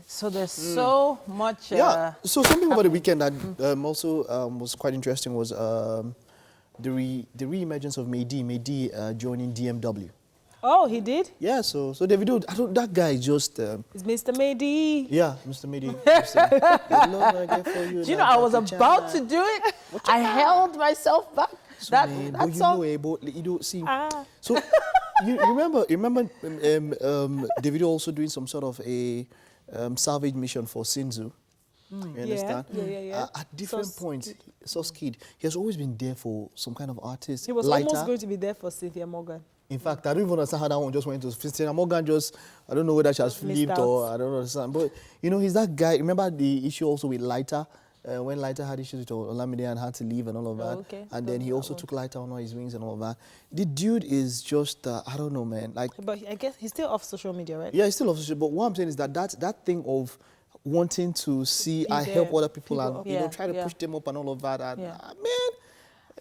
So there's so much. So something over the weekend that also was quite interesting was the re-emergence of Mehdi joining DMW. Oh, he did? Yeah, so Davido, that guy is just... it's Mr. Mehdi. Yeah, Mr. Mehdi. Do you know, I was about to do it. I held myself back. So you don't see. So you remember Davido also doing some sort of a salvage mission for Sinzu. You understand? Yeah. At different points, Sauce Kid, he has always been there for some kind of artist. He was almost going to be there for Cynthia Morgan. In fact, I don't even understand how that one just went to Cynthia Morgan. I don't know whether she has flipped or I don't understand. But, you know, he's that guy. Remember the issue also with Lighter? When Lighter had issues with Olamide and had to leave and all of that. Okay. And then he also took Lighter on all his wings and all of that. The dude is just, I don't know, man. But I guess he's still off social media, right? Yeah, he's still off social media. But what I'm saying is that thing of wanting to see I help other people and you know, try to push them up and all of that. And, man,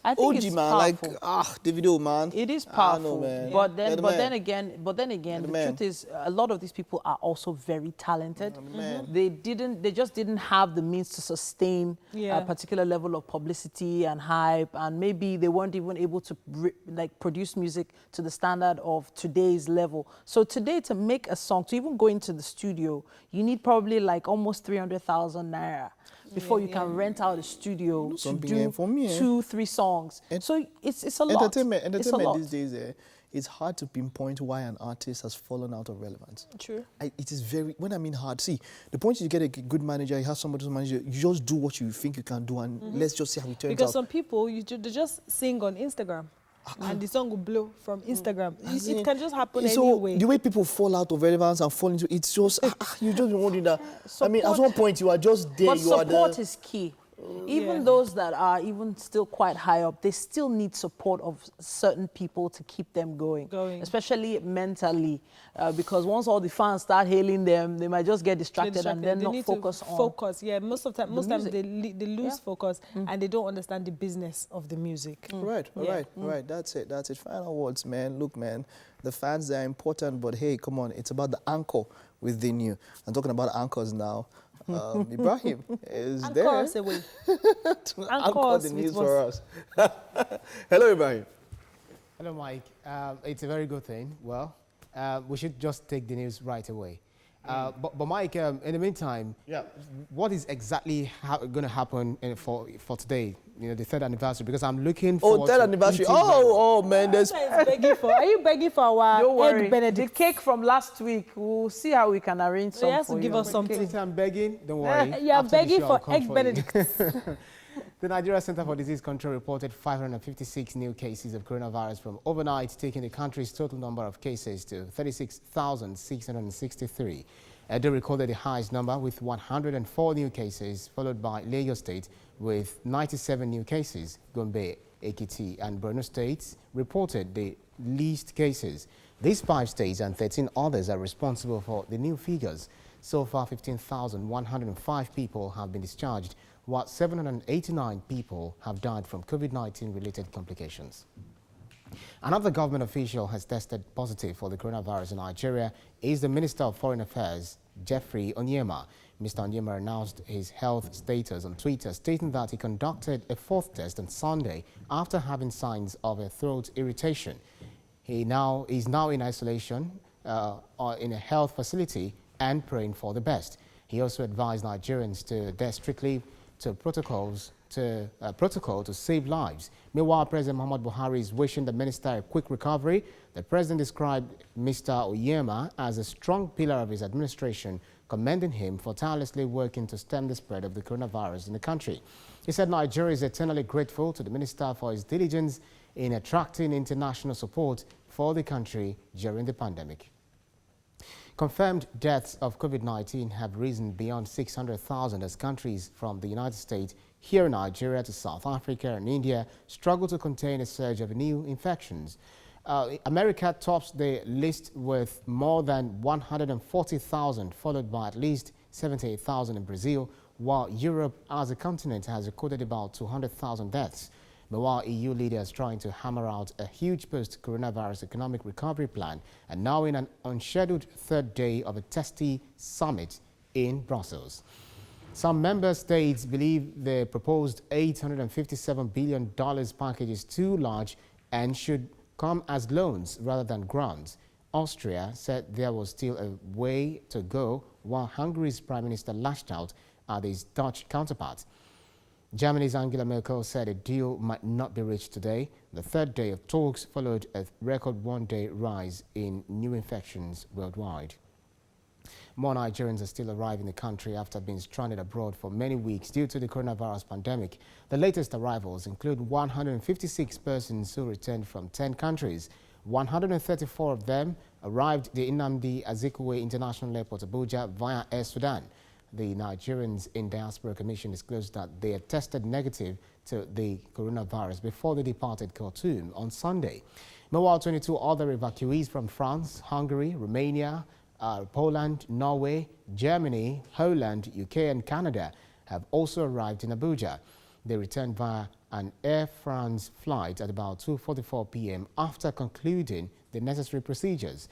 I think OG it's man, powerful. Davido man. It is powerful, man. but then again, the truth is, a lot of these people are also very talented. They just didn't have the means to sustain a particular level of publicity and hype, and maybe they weren't even able to produce music to the standard of today's level. So today, to make a song, to even go into the studio, you need probably like almost 300,000 naira. Before you can rent out a studio to do 2-3 songs. So it's a lot. Entertainment these days, it's hard to pinpoint why an artist has fallen out of relevance. True. It is very, when I mean hard, see, the point is you get a good manager, you have somebody to manage you, you just do what you think you can do and let's just see how it turns out. Because some people, they just sing on Instagram. And the song will blow from Instagram. It can just happen anyway. The way people fall out of relevance and fall into it's just you just wondering that. I mean, at one point you are just there. But support is key. Even those that are even still quite high up, they still need support of certain people to keep them going. Especially mentally, because once all the fans start hailing them, they might just get distracted and then not focus on. Most times they lose focus and they don't understand the business of the music. Right. That's it. Final words, man. Look, man, the fans, they're important, but hey, come on, it's about the anchor within you. I'm talking about anchors now. Ibrahim is there. Anchor us away. Anchor the news for us. Hello, Ibrahim. Hello, Mike. It's a very good thing. Well, we should just take the news right away. But Mike, in the meantime, what is exactly going to happen for today? You know, the 3rd anniversary, because I'm looking for 3rd anniversary. Oh man, there's. Are you begging for our Egg Benedict? The cake from last week. We'll see how we can arrange something. You have to give us something. I'm begging. Don't worry. You are begging for Egg Benedict. The Nigeria Center for Disease Control reported 556 new cases of coronavirus from overnight, taking the country's total number of cases to 36,663. Edo recorded the highest number with 104 new cases, followed by Lagos State with 97 new cases. Gombe, Ekiti and Borno states reported the least cases. These 5 states and 13 others are responsible for the new figures. So far, 15,105 people have been discharged, while 789 people have died from COVID-19 related complications. Another government official has tested positive for the coronavirus in Nigeria is the Minister of Foreign Affairs, Jeffrey Onyema. Mr. Onyema announced his health status on Twitter, stating that he conducted a 4th test on Sunday after having signs of a throat irritation. He is now in isolation in a health facility and praying for the best. He also advised Nigerians to adhere strictly to protocol to save lives. Meanwhile, President Muhammad Buhari is wishing the minister a quick recovery. The president described Mr. Onyema as a strong pillar of his administration, commending him for tirelessly working to stem the spread of the coronavirus in the country. He said Nigeria is eternally grateful to the minister for his diligence in attracting international support for the country during the pandemic. Confirmed deaths of COVID-19 have risen beyond 600,000 as countries from the United States, here in Nigeria to South Africa and India struggle to contain a surge of new infections. America tops the list with more than 140,000, followed by at least 78,000 in Brazil, while Europe as a continent has recorded about 200,000 deaths. Meanwhile, EU leaders trying to hammer out a huge post-coronavirus economic recovery plan and now in an unscheduled third day of a testy summit in Brussels. Some member states believe the proposed $857 billion package is too large and should come as loans rather than grants. Austria said there was still a way to go, while Hungary's Prime Minister lashed out at his Dutch counterpart. Germany's Angela Merkel said a deal might not be reached today. The third day of talks followed a record one-day rise in new infections worldwide. More Nigerians are still arriving in the country after being stranded abroad for many weeks due to the coronavirus pandemic. The latest arrivals include 156 persons who returned from 10 countries. 134 of them arrived at the Nnamdi Azikiwe International Airport, Abuja, via Air Sudan. The Nigerians in Diaspora Commission disclosed that they had tested negative to the coronavirus before they departed Khartoum on Sunday. Meanwhile, 22 other evacuees from France, Hungary, Romania, Poland, Norway, Germany, Holland, UK and Canada have also arrived in Abuja. They returned via an Air France flight at about 2:44 p.m. after concluding the necessary procedures.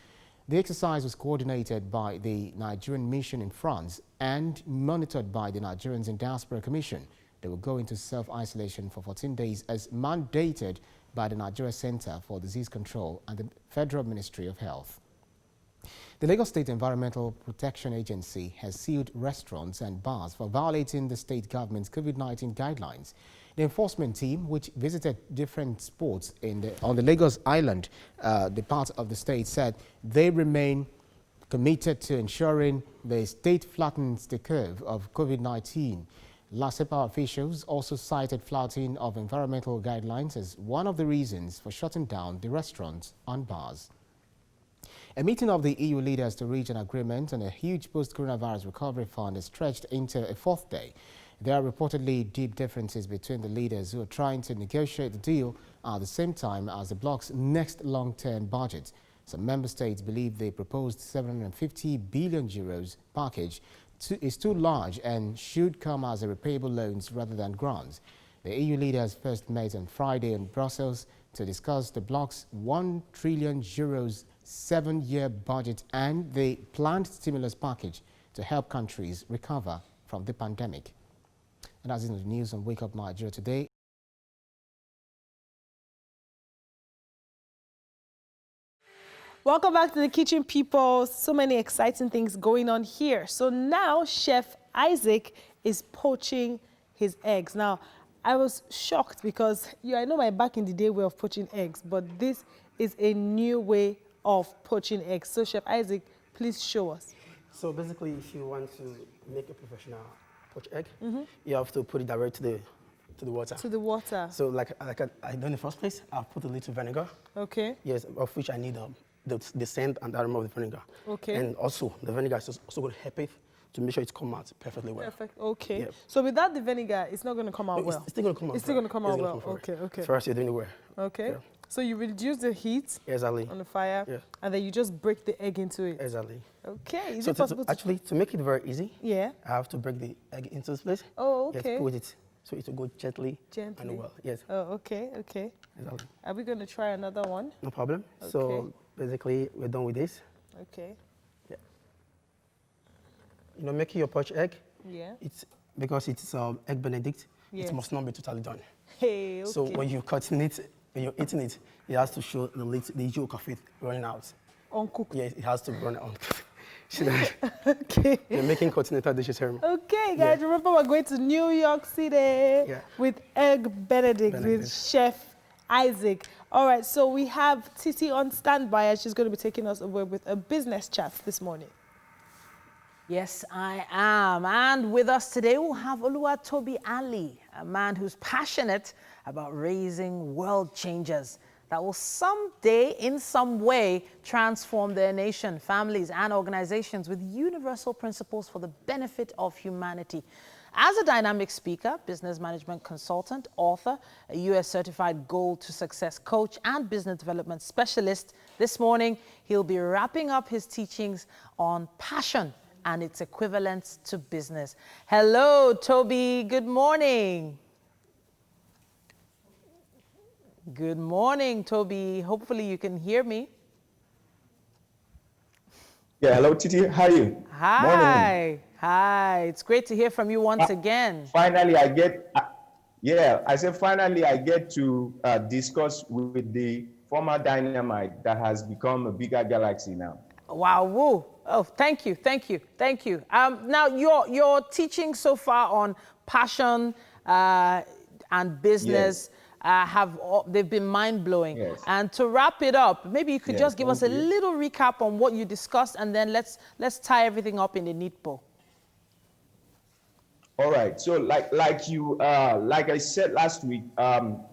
The exercise was coordinated by the Nigerian mission in France and monitored by the Nigerians in Diaspora Commission. They will go into self-isolation for 14 days as mandated by the Nigeria Center for Disease Control and the Federal Ministry of Health. The Lagos State Environmental Protection Agency has sealed restaurants and bars for violating the state government's COVID-19 guidelines. The enforcement team, which visited different spots on the Lagos Island, the part of the state, said they remain committed to ensuring the state flattens the curve of COVID-19. LASEPA officials also cited flouting of environmental guidelines as one of the reasons for shutting down the restaurants and bars. A meeting of the EU leaders to reach an agreement on a huge post-coronavirus recovery fund is stretched into a fourth day. There are reportedly deep differences between the leaders who are trying to negotiate the deal at the same time as the bloc's next long-term budget. Some member states believe the proposed 750 billion euros package is too large and should come as a repayable loans rather than grants. The EU leaders first met on Friday in Brussels to discuss the bloc's 1 trillion euros 7-year budget and the planned stimulus package to help countries recover from the pandemic. And that's in the news on Wake Up Nigeria today. Welcome back to the kitchen, people. So many exciting things going on here. So now Chef Isaac is poaching his eggs. Now, I was shocked because I know my back in the day way of poaching eggs, but this is a new way of poaching eggs. So Chef Isaac, please show us. So basically, if you want to make a professional poached egg, you have to put it direct to the water. To the water. So like I done in the first place, I've put a little vinegar. Okay. Yes, of which I need the scent and the aroma of the vinegar. Okay. And also, the vinegar is also going to help it to make sure it comes out perfectly well. Perfect. Okay. Yep. So without the vinegar, it's not going to come out well. It's still going to come out. It's still going to come out well. Okay. Okay. First, you're doing it well. Okay. Yeah. So you reduce the heat on the fire, and then you just break the egg into it. Exactly. Okay. Is so it possible to make it very easy? Yeah. I have to break the egg into this place. Oh, okay. Yes, put it so it will go gently and well. Yes. Oh, okay. Okay. Exactly. Are we going to try another one? No problem. Okay. So basically, we're done with this. Okay. Yeah. You know, making your poached egg. Yeah. It's because it's egg Benedict. Yes. It must not be totally done. Hey. Okay. So when you're cutting it, when you're eating it, it has to show the yolk of it running out. Uncooked. Yes, it has to run out. Okay. You're making continental dishes here. Okay, guys, remember we're going to New York City with Egg Benedict with Chef Isaac. All right, so we have Titi on standby and she's going to be taking us away with a business chat this morning. Yes, I am. And with us today, we'll have Oluwatobi Ali, a man who's passionate about raising world changers that will someday, in some way, transform their nation, families, and organizations with universal principles for the benefit of humanity. As a dynamic speaker, business management consultant, author, a U.S. certified Goal to Success coach, and business development specialist, this morning he'll be wrapping up his teachings on passion and its equivalence to business. Hello, Toby. Good morning. Good morning, Toby. Hopefully you can hear me. Yeah, hello, Titi. How are you? Hi. Morning. Hi. It's great to hear from you once again. Finally, I said finally I get to discuss with the former dynamite that has become a bigger galaxy now. Wow, woo. Oh, thank you, thank you, thank you. Now, your teaching so far on passion and business they've been mind-blowing. Yes. And to wrap it up, maybe you could just give us a you. little recap on what you discussed, and then let's tie everything up in a neat bow. All right. So like I said last week,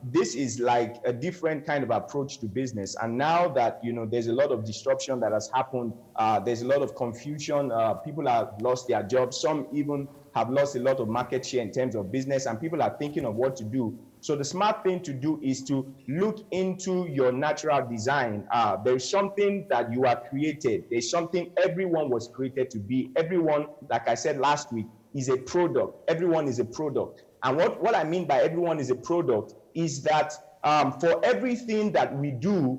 this is like a different kind of approach to business. And now that, there's a lot of disruption that has happened, there's a lot of confusion. People have lost their jobs. Some even have lost a lot of market share in terms of business, and people are thinking of what to do. So the smart thing to do is to look into your natural design. There's something that you are created. There's something everyone was created to be. Everyone, like I said last week, is a product. Everyone is a product. And what I mean by everyone is a product is that for everything that we do,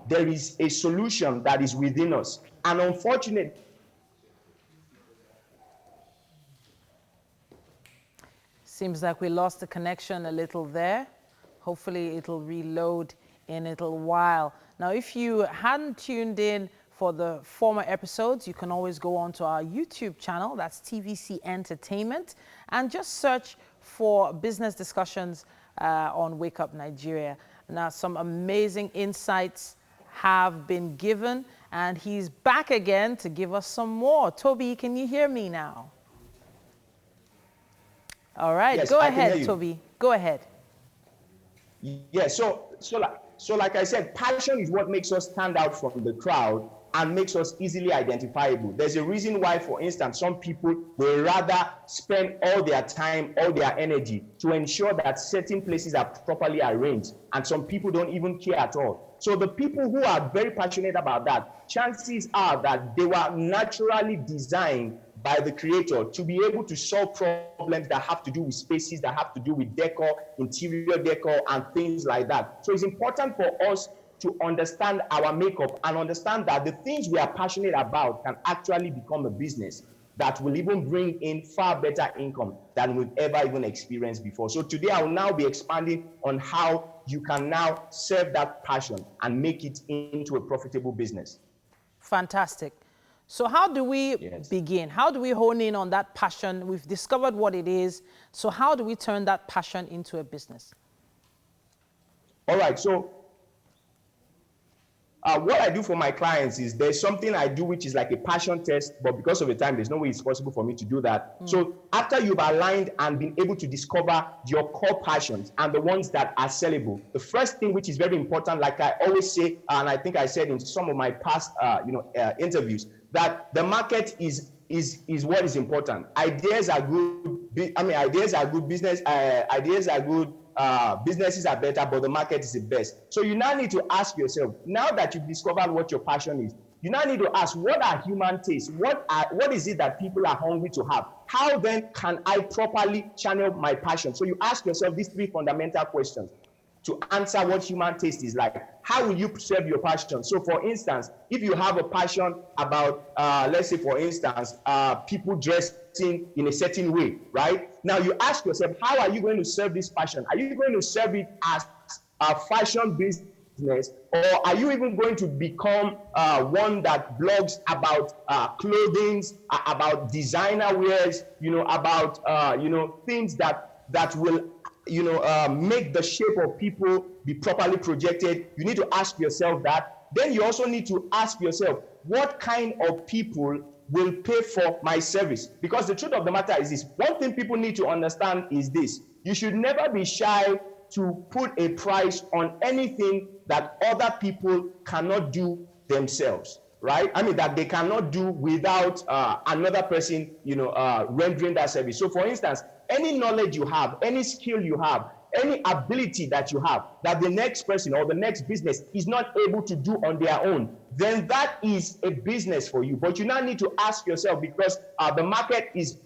there is a solution that is within us. And unfortunately, seems like we lost the connection a little there. Hopefully it'll reload in a little while. Now, if you hadn't tuned in for the former episodes, you can always go on to our YouTube channel, that's TVC Entertainment, and just search for business discussions on Wake Up Nigeria. Now, some amazing insights have been given, and he's back again to give us some more. Toby, can you hear me now? All right, yes, go ahead, Toby. Go ahead. Yeah, so like I said, passion is what makes us stand out from the crowd and makes us easily identifiable. There's a reason why, for instance, some people will rather spend all their time, all their energy to ensure that certain places are properly arranged, and some people don't even care at all. So the people who are very passionate about that, chances are that they were naturally designed by the creator to be able to solve problems that have to do with spaces, that have to do with decor, interior decor, and things like that. So it's important for us to understand our makeup and understand that the things we are passionate about can actually become a business that will even bring in far better income than we've ever even experienced before. So today I will now be expanding on how you can now serve that passion and make it into a profitable business. Fantastic. So how do we begin? How do we hone in on that passion? We've discovered what it is. So how do we turn that passion into a business? All right. So what I do for my clients is there's something I do which is like a passion test, but because of the time, there's no way it's possible for me to do that. So after you've aligned and been able to discover your core passions and the ones that are sellable, the first thing which is very important, like I always say, and I think I said in some of my past interviews, that the market is what is important. Ideas are good. Ideas are good. Ideas are good. Businesses are better, but the market is the best. So you now need to ask yourself, now that you've discovered what your passion is, you now need to ask, what are human tastes? What is it that people are hungry to have? How then can I properly channel my passion? So you ask yourself these three fundamental questions to answer what human taste is like. How will you serve your passion? So for instance, if you have a passion about, let's say for instance, people dressing in a certain way, right? Now you ask yourself, how are you going to serve this passion? Are you going to serve it as a fashion business, or are you even going to become one that blogs about clothing, about designer wears, about things that will make the shape of people be properly projected? You need to ask yourself that. Then you also need to ask yourself, what kind of people will pay for my service. Because the truth of the matter is this. One thing people need to understand is this. You should never be shy to put a price on anything that other people cannot do themselves, right? I mean, that they cannot do without another person, rendering that service. So for instance, any knowledge you have, any skill you have, any ability that you have that the next person or the next business is not able to do on their own, then that is a business for you. But you now need to ask yourself, because the market is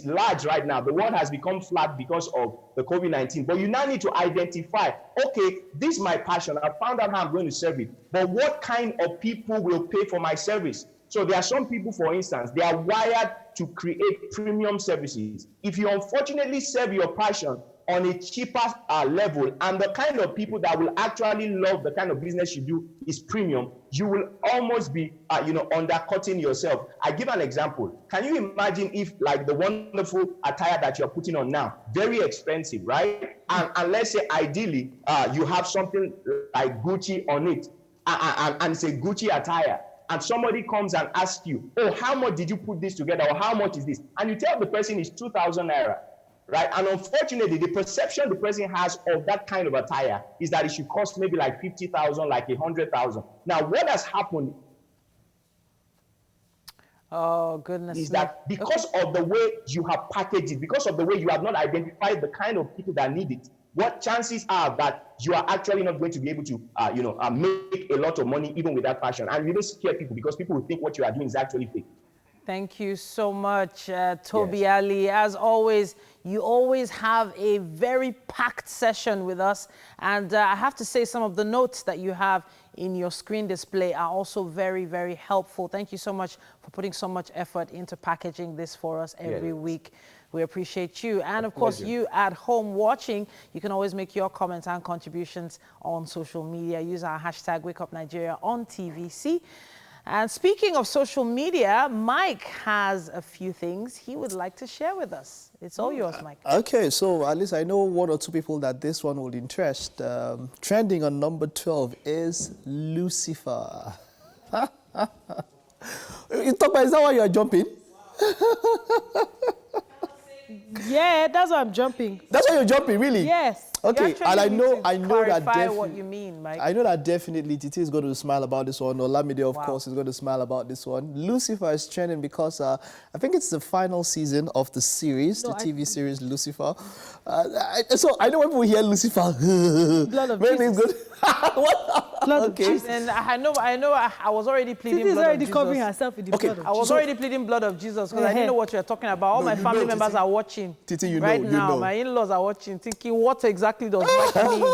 large right now. The world has become flat because of the COVID-19. But you now need to identify, okay, this is my passion. I found out how I'm going to serve it. But what kind of people will pay for my service? So there are some people, for instance, they are wired to create premium services. If you unfortunately serve your passion on a cheaper level, and the kind of people that will actually love the kind of business you do is premium, you will almost be, undercutting yourself. I give an example. Can you imagine if, like, the wonderful attire that you're putting on now, very expensive, right? And let's say ideally, you have something like Gucci on it, and it's a Gucci attire, and somebody comes and asks you, oh, how much did you put this together, or how much is this? And you tell the person it's 2,000 naira. Right? And unfortunately, the perception the person has of that kind of attire is that it should cost maybe like 50,000, like 100,000. Now, what has happened? Oh, goodness. Is that because of the way you have packaged it, because of the way you have not identified the kind of people that need it, what chances are that you are actually not going to be able to, make a lot of money even with that passion? And you don't scare people, because people will think what you are doing is actually fake. Thank you so much, Toby Ali. As always, you always have a very packed session with us. And I have to say, some of the notes that you have in your screen display are also very, very helpful. Thank you so much for putting so much effort into packaging this for us every week. We appreciate you. And of course, you at home watching, you can always make your comments and contributions on social media. Use our hashtag WakeUpNigeria on TVC. And speaking of social media, Mike has a few things he would like to share with us. It's all yours, Mike. Okay, so at least I know one or two people that this one will interest. Trending on number 12 is Lucifer. You talk about, is that why you are jumping? Yeah, that's why I'm jumping. That's why you're jumping, really? Yes. Okay, and I know that clarify what you mean, Mike. I know that definitely Titi is going to smile about this one. Olamide, of course, is going to smile about this one. Lucifer is trending because I think it's the final season of the series, the TV series Lucifer. So I know when people hear Lucifer, blood of Jesus. Good. What? Blood of Jesus. And I know. I was already pleading Titi's blood already of Jesus. covering herself with the blood of Jesus. I was already pleading blood of Jesus because I didn't know what you were talking about. All my family members are watching. Titi, right now. My in-laws are watching, thinking, what exactly does Mike mean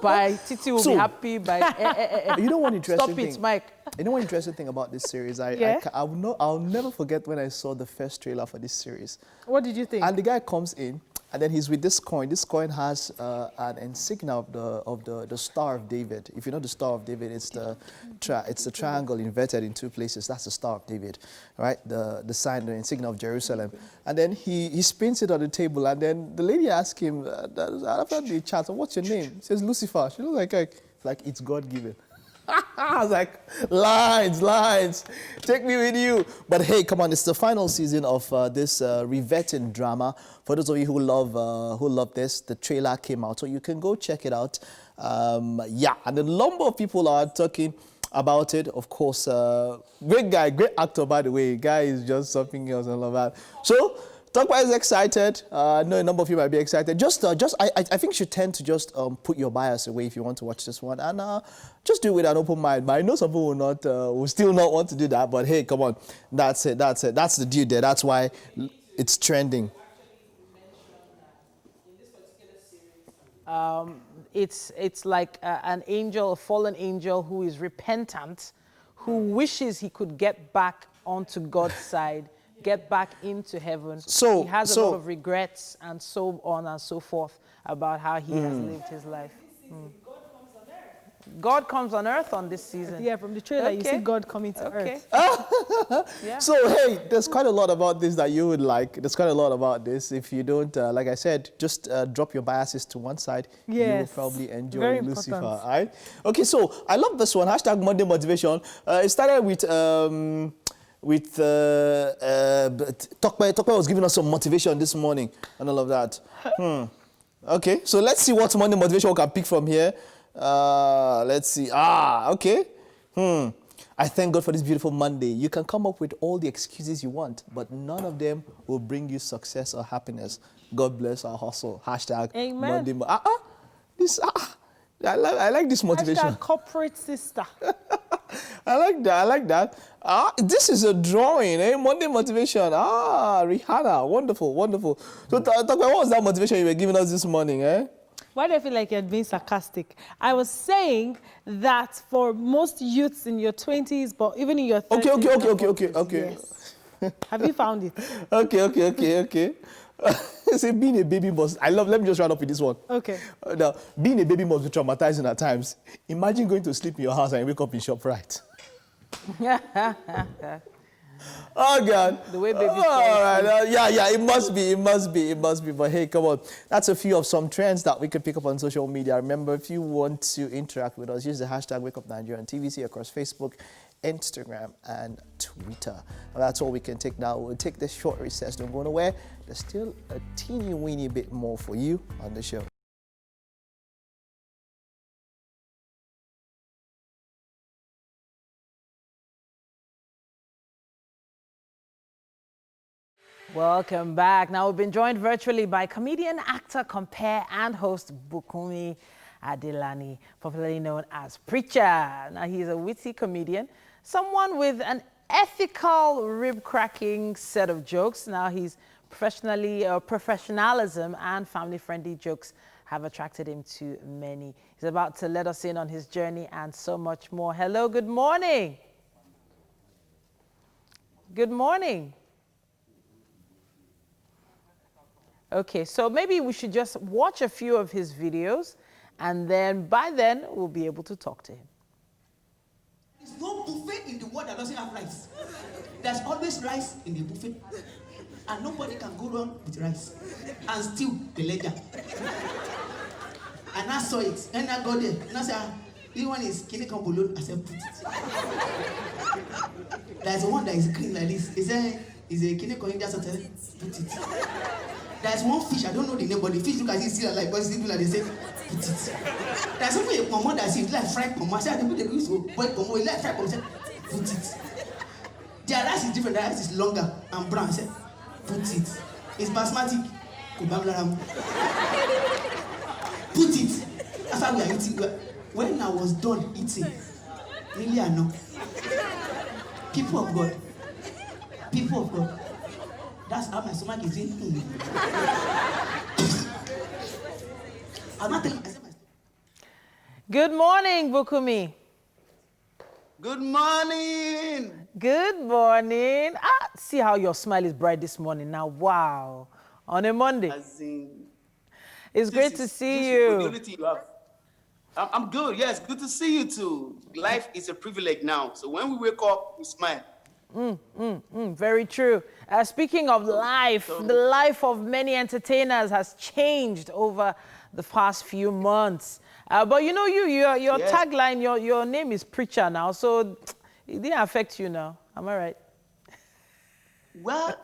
by Titi will be happy by... You know one interesting thing? Stop it, Mike. You know one interesting thing about this series? I'll never forget when I saw the first trailer for this series. What did you think? And the guy comes in, and then he's with this coin. This coin has an insignia of the Star of David. If you know the Star of David, it's the triangle inverted in two places. That's the Star of David, right? The sign, the insignia of Jerusalem. And then he spins it on the table, and then the lady asks him after the chat, "What's your name?" He says Lucifer. She looks like it's God given. I was like, lines, take me with you. But hey, come on, it's the final season of this revetting drama. For those of you who love this, the trailer came out, so you can go check it out. And a number of people are talking about it. Of course, great guy, great actor, by the way. Guy is just something else and all that. So, Tokpa is excited. I know a number of you might be excited. I think you should tend to just put your bias away if you want to watch this one, and just do it with an open mind. But I know some people will still not want to do that. But hey, come on, that's it. That's the deal there. That's why it's trending. It's like an angel, a fallen angel who is repentant, who wishes he could get back onto God's side. Get back into heaven. So he has a lot of regrets and so on and so forth about how he has lived his life. God comes on earth on this season. Yeah, from the trailer you see God coming to earth. So hey, there's quite a lot about this that you would like. There's quite a lot about this. If you don't, like I said, just drop your biases to one side. Yes. You will probably enjoy Very Lucifer. Important. All right. Okay, so I love this one. Hashtag Monday Motivation. It started with with Tokpe was giving us some motivation this morning and all of that. Okay, so let's see what Monday motivation we can pick from here. Let's see. Okay. I thank God for this beautiful Monday. You can come up with all the excuses you want, but none of them will bring you success or happiness. God bless our hustle. Hashtag Amen. Monday. I like this motivation. Hashtag corporate sister. I like that. This is a drawing, eh? Monday motivation. Rihanna. Wonderful, wonderful. So, what was that motivation you were giving us this morning, eh? Why do I feel like you're being sarcastic? I was saying that for most youths in your 20s, but even in your 30s. Okay. Yes. Have you found it? Okay. Say being a baby must. Let me just round up with this one. Okay. Now, being a baby must be traumatizing at times. Imagine going to sleep in your house and you wake up in ShopRite. Oh God. The way baby. All right. Yeah. It must be. But hey, come on. That's a few of some trends that we could pick up on social media. Remember, if you want to interact with us, use the hashtag WakeUpNigeria on TVC across Facebook, Instagram, and Twitter. And that's all we can take now. We'll take this short recess. Don't go nowhere. There's still a teeny weeny bit more for you on the show. Welcome back. Now, we've been joined virtually by comedian, actor, compare, and host Bukumi Adelani, popularly known as Preacher. Now, he's a witty comedian, someone with an ethical, rib-cracking set of jokes. Now, his professionalism and family-friendly jokes have attracted him to many. He's about to let us in on his journey and so much more. Hello, good morning. Good morning. Okay, so maybe we should just watch a few of his videos, and then by then we'll be able to talk to him. There's no buffet in the world that doesn't have rice. There's always rice in the buffet, and nobody can go wrong with rice and still the ledger. And I saw it, and I got there, and I said, this one is kidney balloon. I said, put it. There's one that is green like this. He said, it's a kidney balloon. Just put it. There's one fish, I don't know the name, but the fish look as if it's like, but it's like they say, put it. There's something a pomo that says, like fried pomo. I said, they use to boil pomo, like fried pomo. I said, put it. Their rice is different, their rice is longer and brown. I said, put it. It's basmati. Put it. That's how we are eating. When I was done eating, really I know. People of God. That's how my stomach is in. I'm not telling. Good morning, Bukumi. Good morning. Good morning. See how your smile is bright this morning now. Wow. On a Monday. It's great to see you. The only thing you have. I'm good. Yes, good to see you too. Life is a privilege now. So when we wake up, we smile. Very true. Speaking of life, the life of many entertainers has changed over the past few months. But you know, your tagline, your name is Preacher now, so it didn't affect you now. Am I right? Well,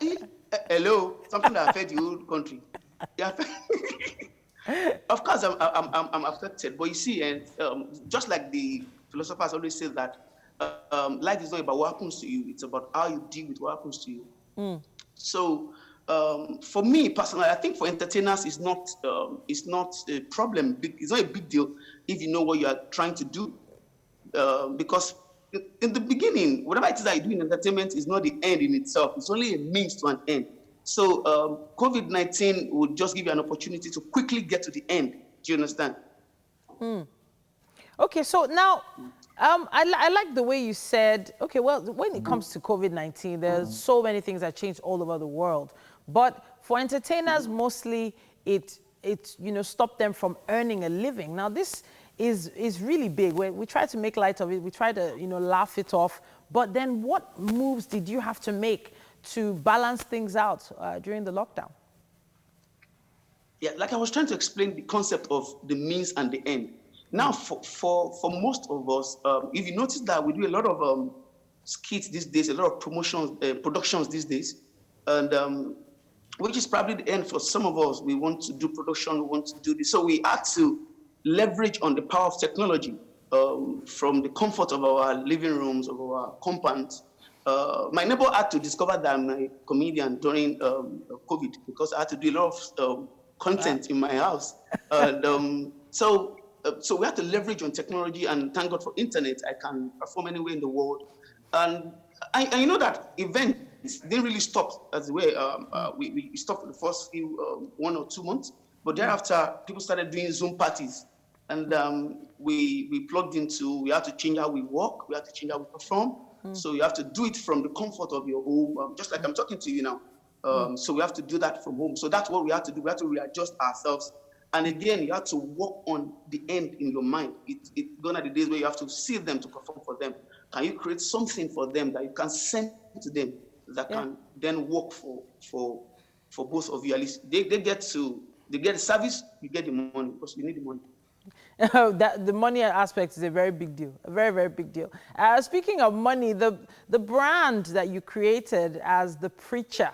hello, something that affects the whole country. Of course, I'm affected. But you see, and just like the philosophers always say that. Life is not about what happens to you, it's about how you deal with what happens to you. So for me personally, I think for entertainers it's not a problem. It's not a big deal if you know what you are trying to do, because in the beginning, whatever it is that you do in entertainment is not the end in itself. It's only a means to an end. So COVID-19 would just give you an opportunity to quickly get to the end. Do you understand? Okay, so now I like the way you said, okay, well, when it comes to COVID-19, there's so many things that changed all over the world. But for entertainers, mostly it stopped them from earning a living. Now, this is really big. We try to make light of it. We try to, laugh it off. But then what moves did you have to make to balance things out during the lockdown? Yeah, like I was trying to explain the concept of the means and the end. Now, for most of us, if you notice that we do a lot of skits these days, a lot of productions these days, and which is probably the end for some of us. We want to do production, we want to do this. So we had to leverage on the power of technology from the comfort of our living rooms, of our compounds. My neighbor had to discover that I'm a comedian during COVID because I had to do a lot of content in my house. And so we had to leverage on technology, and thank God for internet. I can perform anywhere in the world. And I know that events didn't really stop as the way we stopped for the first few 1 or 2 months, but thereafter people started doing Zoom parties, and we plugged into. We had to change how we work, we had to change how we perform. So you have to do it from the comfort of your home, just like I'm talking to you now. So we have to do that from home. So that's what we have to do. We have to readjust ourselves. And again, you have to work on the end in your mind. It's gone are the days where you have to see them to perform for them. Can you create something for them that you can send to them that can then work for both of you? At least they get the service, you get the money, because you need the money. The money aspect is a very big deal, a very, very big deal. Speaking of money, the brand that you created as the preacher,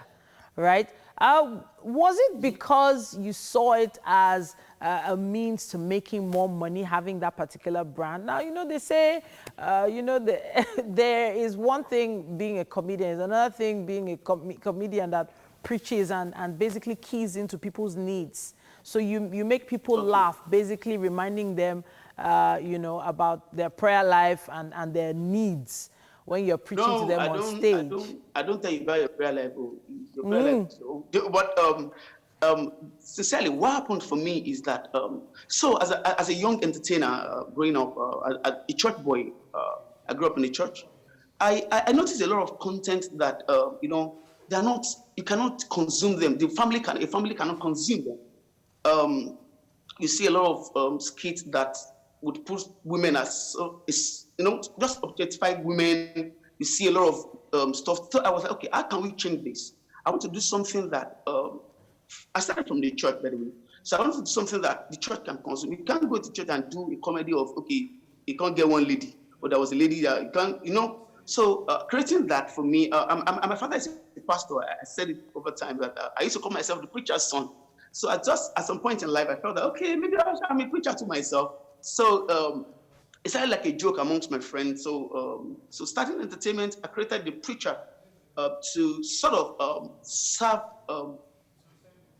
right? Was it because you saw it as a means to making more money, having that particular brand? Now, they say, there is one thing being a comedian, is another thing being a comedian that preaches and basically keys into people's needs. So you make people laugh, basically reminding them, about their prayer life and their needs when you're preaching to them on stage. I don't tell you about your prayer life. Your prayer life. But sincerely, what happened for me is that so as a young entertainer growing up, a church boy, I grew up in a church. I noticed a lot of content that they're not. You cannot consume them. A family cannot consume them. You see a lot of skits that would put women as just objectified women. You see a lot of stuff. So I was like, okay, how can we change this? I want to do something that I started from the church, by the way. So I want to do something that the church can consume. You can't go to church and do a comedy of, okay, you can't get one lady, or there was a lady that you can't, So creating that for me, my father is a pastor. I said it over time that I used to call myself the preacher's son. So at some point in life, I felt that, okay, maybe I'm a preacher to myself. So it started like a joke amongst my friends. So starting entertainment, I created the preacher to sort of serve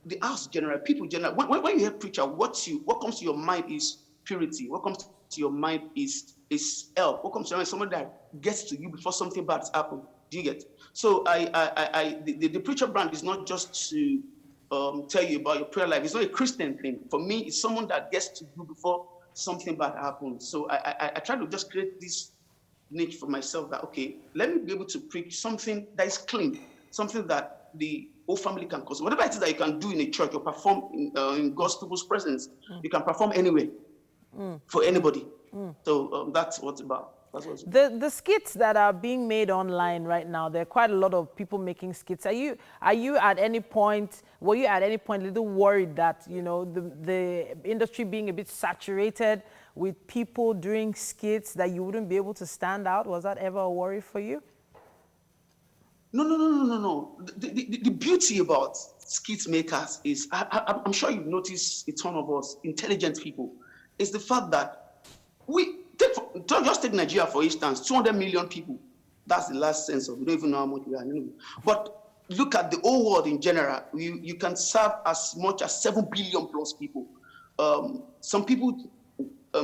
the house general, people general. When you hear preacher, what comes to your mind is purity. What comes to your mind is help. What comes to your mind is somebody that gets to you before something bad has happened. Do you get? So the preacher brand is not just to tell you about your prayer life. It's not a Christian thing. For me, it's someone that gets to you before something bad happens. So I try to just create this niche for myself that, okay, let me be able to preach something that is clean, something that the whole family can consume. Whatever it is that you can do in a church or perform in God's people's presence, you can perform anywhere for anybody. So that's what it's about. The skits that are being made online right now, there are quite a lot of people making skits. Were you at any point a little worried that, the industry being a bit saturated with people doing skits, that you wouldn't be able to stand out? Was that ever a worry for you? No. The beauty about skit makers is, I'm sure you've noticed a ton of us, intelligent people, is the fact that just take Nigeria, for instance, 200 million people. That's the last census. We don't even know how much we are anyway. But look at the whole world in general. You can serve as much as 7 billion plus people. Some people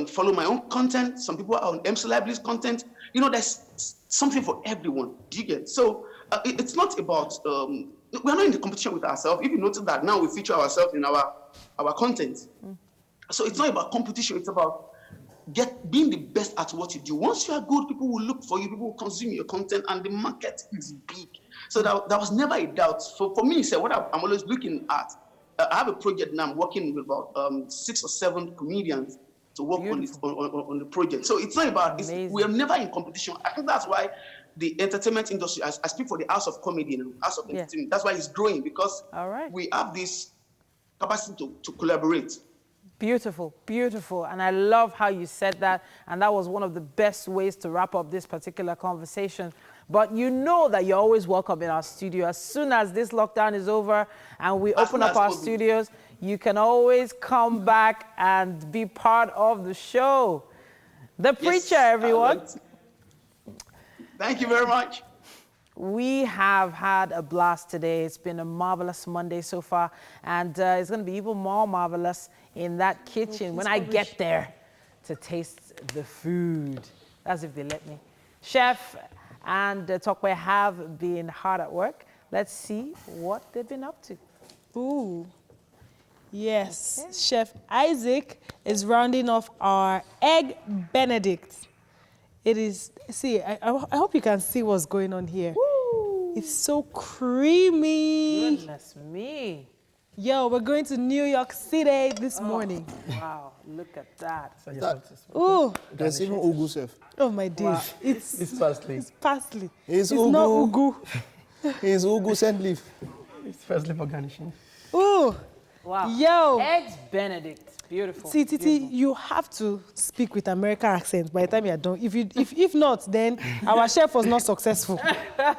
follow my own content. Some people are on MC Library's content. There's something for everyone. Do you get? So it's not about, we're not in the competition with ourselves. If you notice that now we feature ourselves in our content. So it's not about competition. It's about being the best at what you do. Once you are good, people will look for you, people will consume your content, and the market is big. So that was never a doubt. For me, what I'm always looking at, I have a project now. I'm working with about 6 or 7 comedians to work on the project. So it's not about, we are never in competition. I think that's why the entertainment industry, I speak for the House of Comedy and House of Entertainment, that's why it's growing, because we have this capacity to collaborate. Beautiful, beautiful. And I love how you said that. And that was one of the best ways to wrap up this particular conversation. But you know that you're always welcome in our studio. As soon as this lockdown is over and we open up our studios, you can always come back and be part of the show. The Preacher, everyone. Thank you very much. We have had a blast today. It's been a marvelous Monday so far, and it's going to be even more marvelous in that kitchen when I get there to taste the food. That's if they let me. Chef and Tokwe have been hard at work. Let's see what they've been up to. Ooh. Yes, okay. Chef Isaac is rounding off our Egg Benedict. It is, see, I hope you can see what's going on here. Woo. It's so creamy. Goodness me. Yo, we're going to New York City this morning. Wow, look at that. Ooh. There's even ugu, chef. Oh my days. Wow. It's parsley. It's parsley. It's ugu. Not ugu. It's ugu scent leaf. It's parsley for garnishing. Ooh. Wow. Yo. Eggs Benedict. Beautiful. See, Titi, you have to speak with American accent by the time you're done. If not, then our chef was not successful.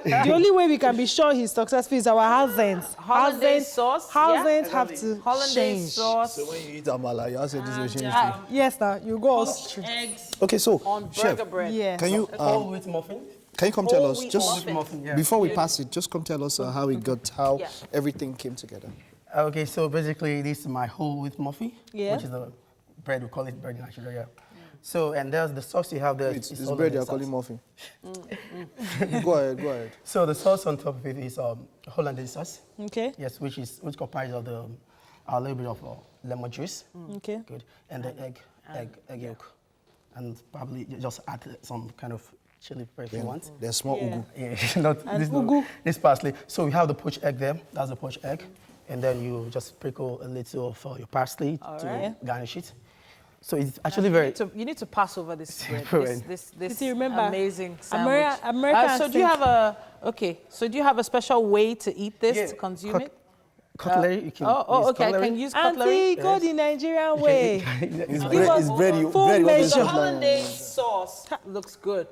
The only way we can be sure he's successful is our Hausens. Hollandaise sauce. Hausens have to Hollandaise change. sauce. So when you eat amala, you also this change. Yes, sir. You go Poached eggs. Okay, so on chef, burger bread. Yes. Can you whole wheat muffin? Can you come tell us just muffin, yeah. before we pass it? Just come tell us how it got, how everything came together. Okay, so basically this is my whole wheat muffin, yeah. which is the bread. We call it bread in Nigeria. Yeah. So and there's the sauce you have there. It's bread you're calling muffin. Go ahead. So the sauce on top of it is Hollandaise sauce. Okay. Yes, which comprises of a little bit of lemon juice. Okay. Good. And the egg yolk, and probably just add some kind of chili pepper if you want. There's small ugu. Yeah, not and this ugu. This parsley. So we have the poached egg there. That's the poached egg. And then you just sprinkle a little of your parsley to garnish it. So it's actually You need to pass over this bread. This amazing sandwich. American do you have a special way to eat this, to consume it? Cutlery. You can okay. I can use cutlery. Auntie, go the Nigerian way. It's bread. Full Hollandaise sauce looks good.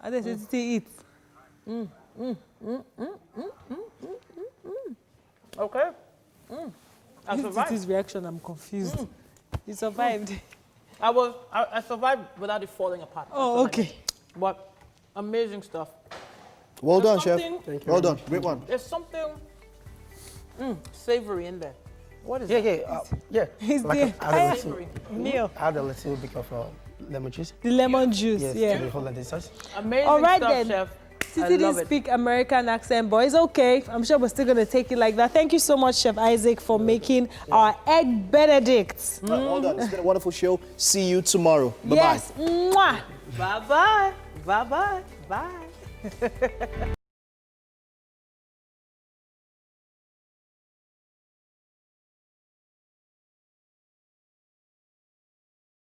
I just eat. Okay. I survived. This reaction, I'm confused. You survived. I survived without it falling apart. Oh, okay. But amazing stuff. Well done, chef. Well done. Great one. There's something savory in there. What is Yeah. It's like the meal. Add a little bit of lemon juice. The lemon juice, Yes, to the Hollandaise sauce. Amazing All right, stuff, then. chef. Titi didn't speak American accent, but it's okay. I'm sure we're still going to take it like that. Thank you so much, Chef Isaac, for making our Egg Benedict. Well done. It's been a wonderful show. See you tomorrow. Bye-bye. Yes. Mwah. Bye-bye. Bye-bye. Bye.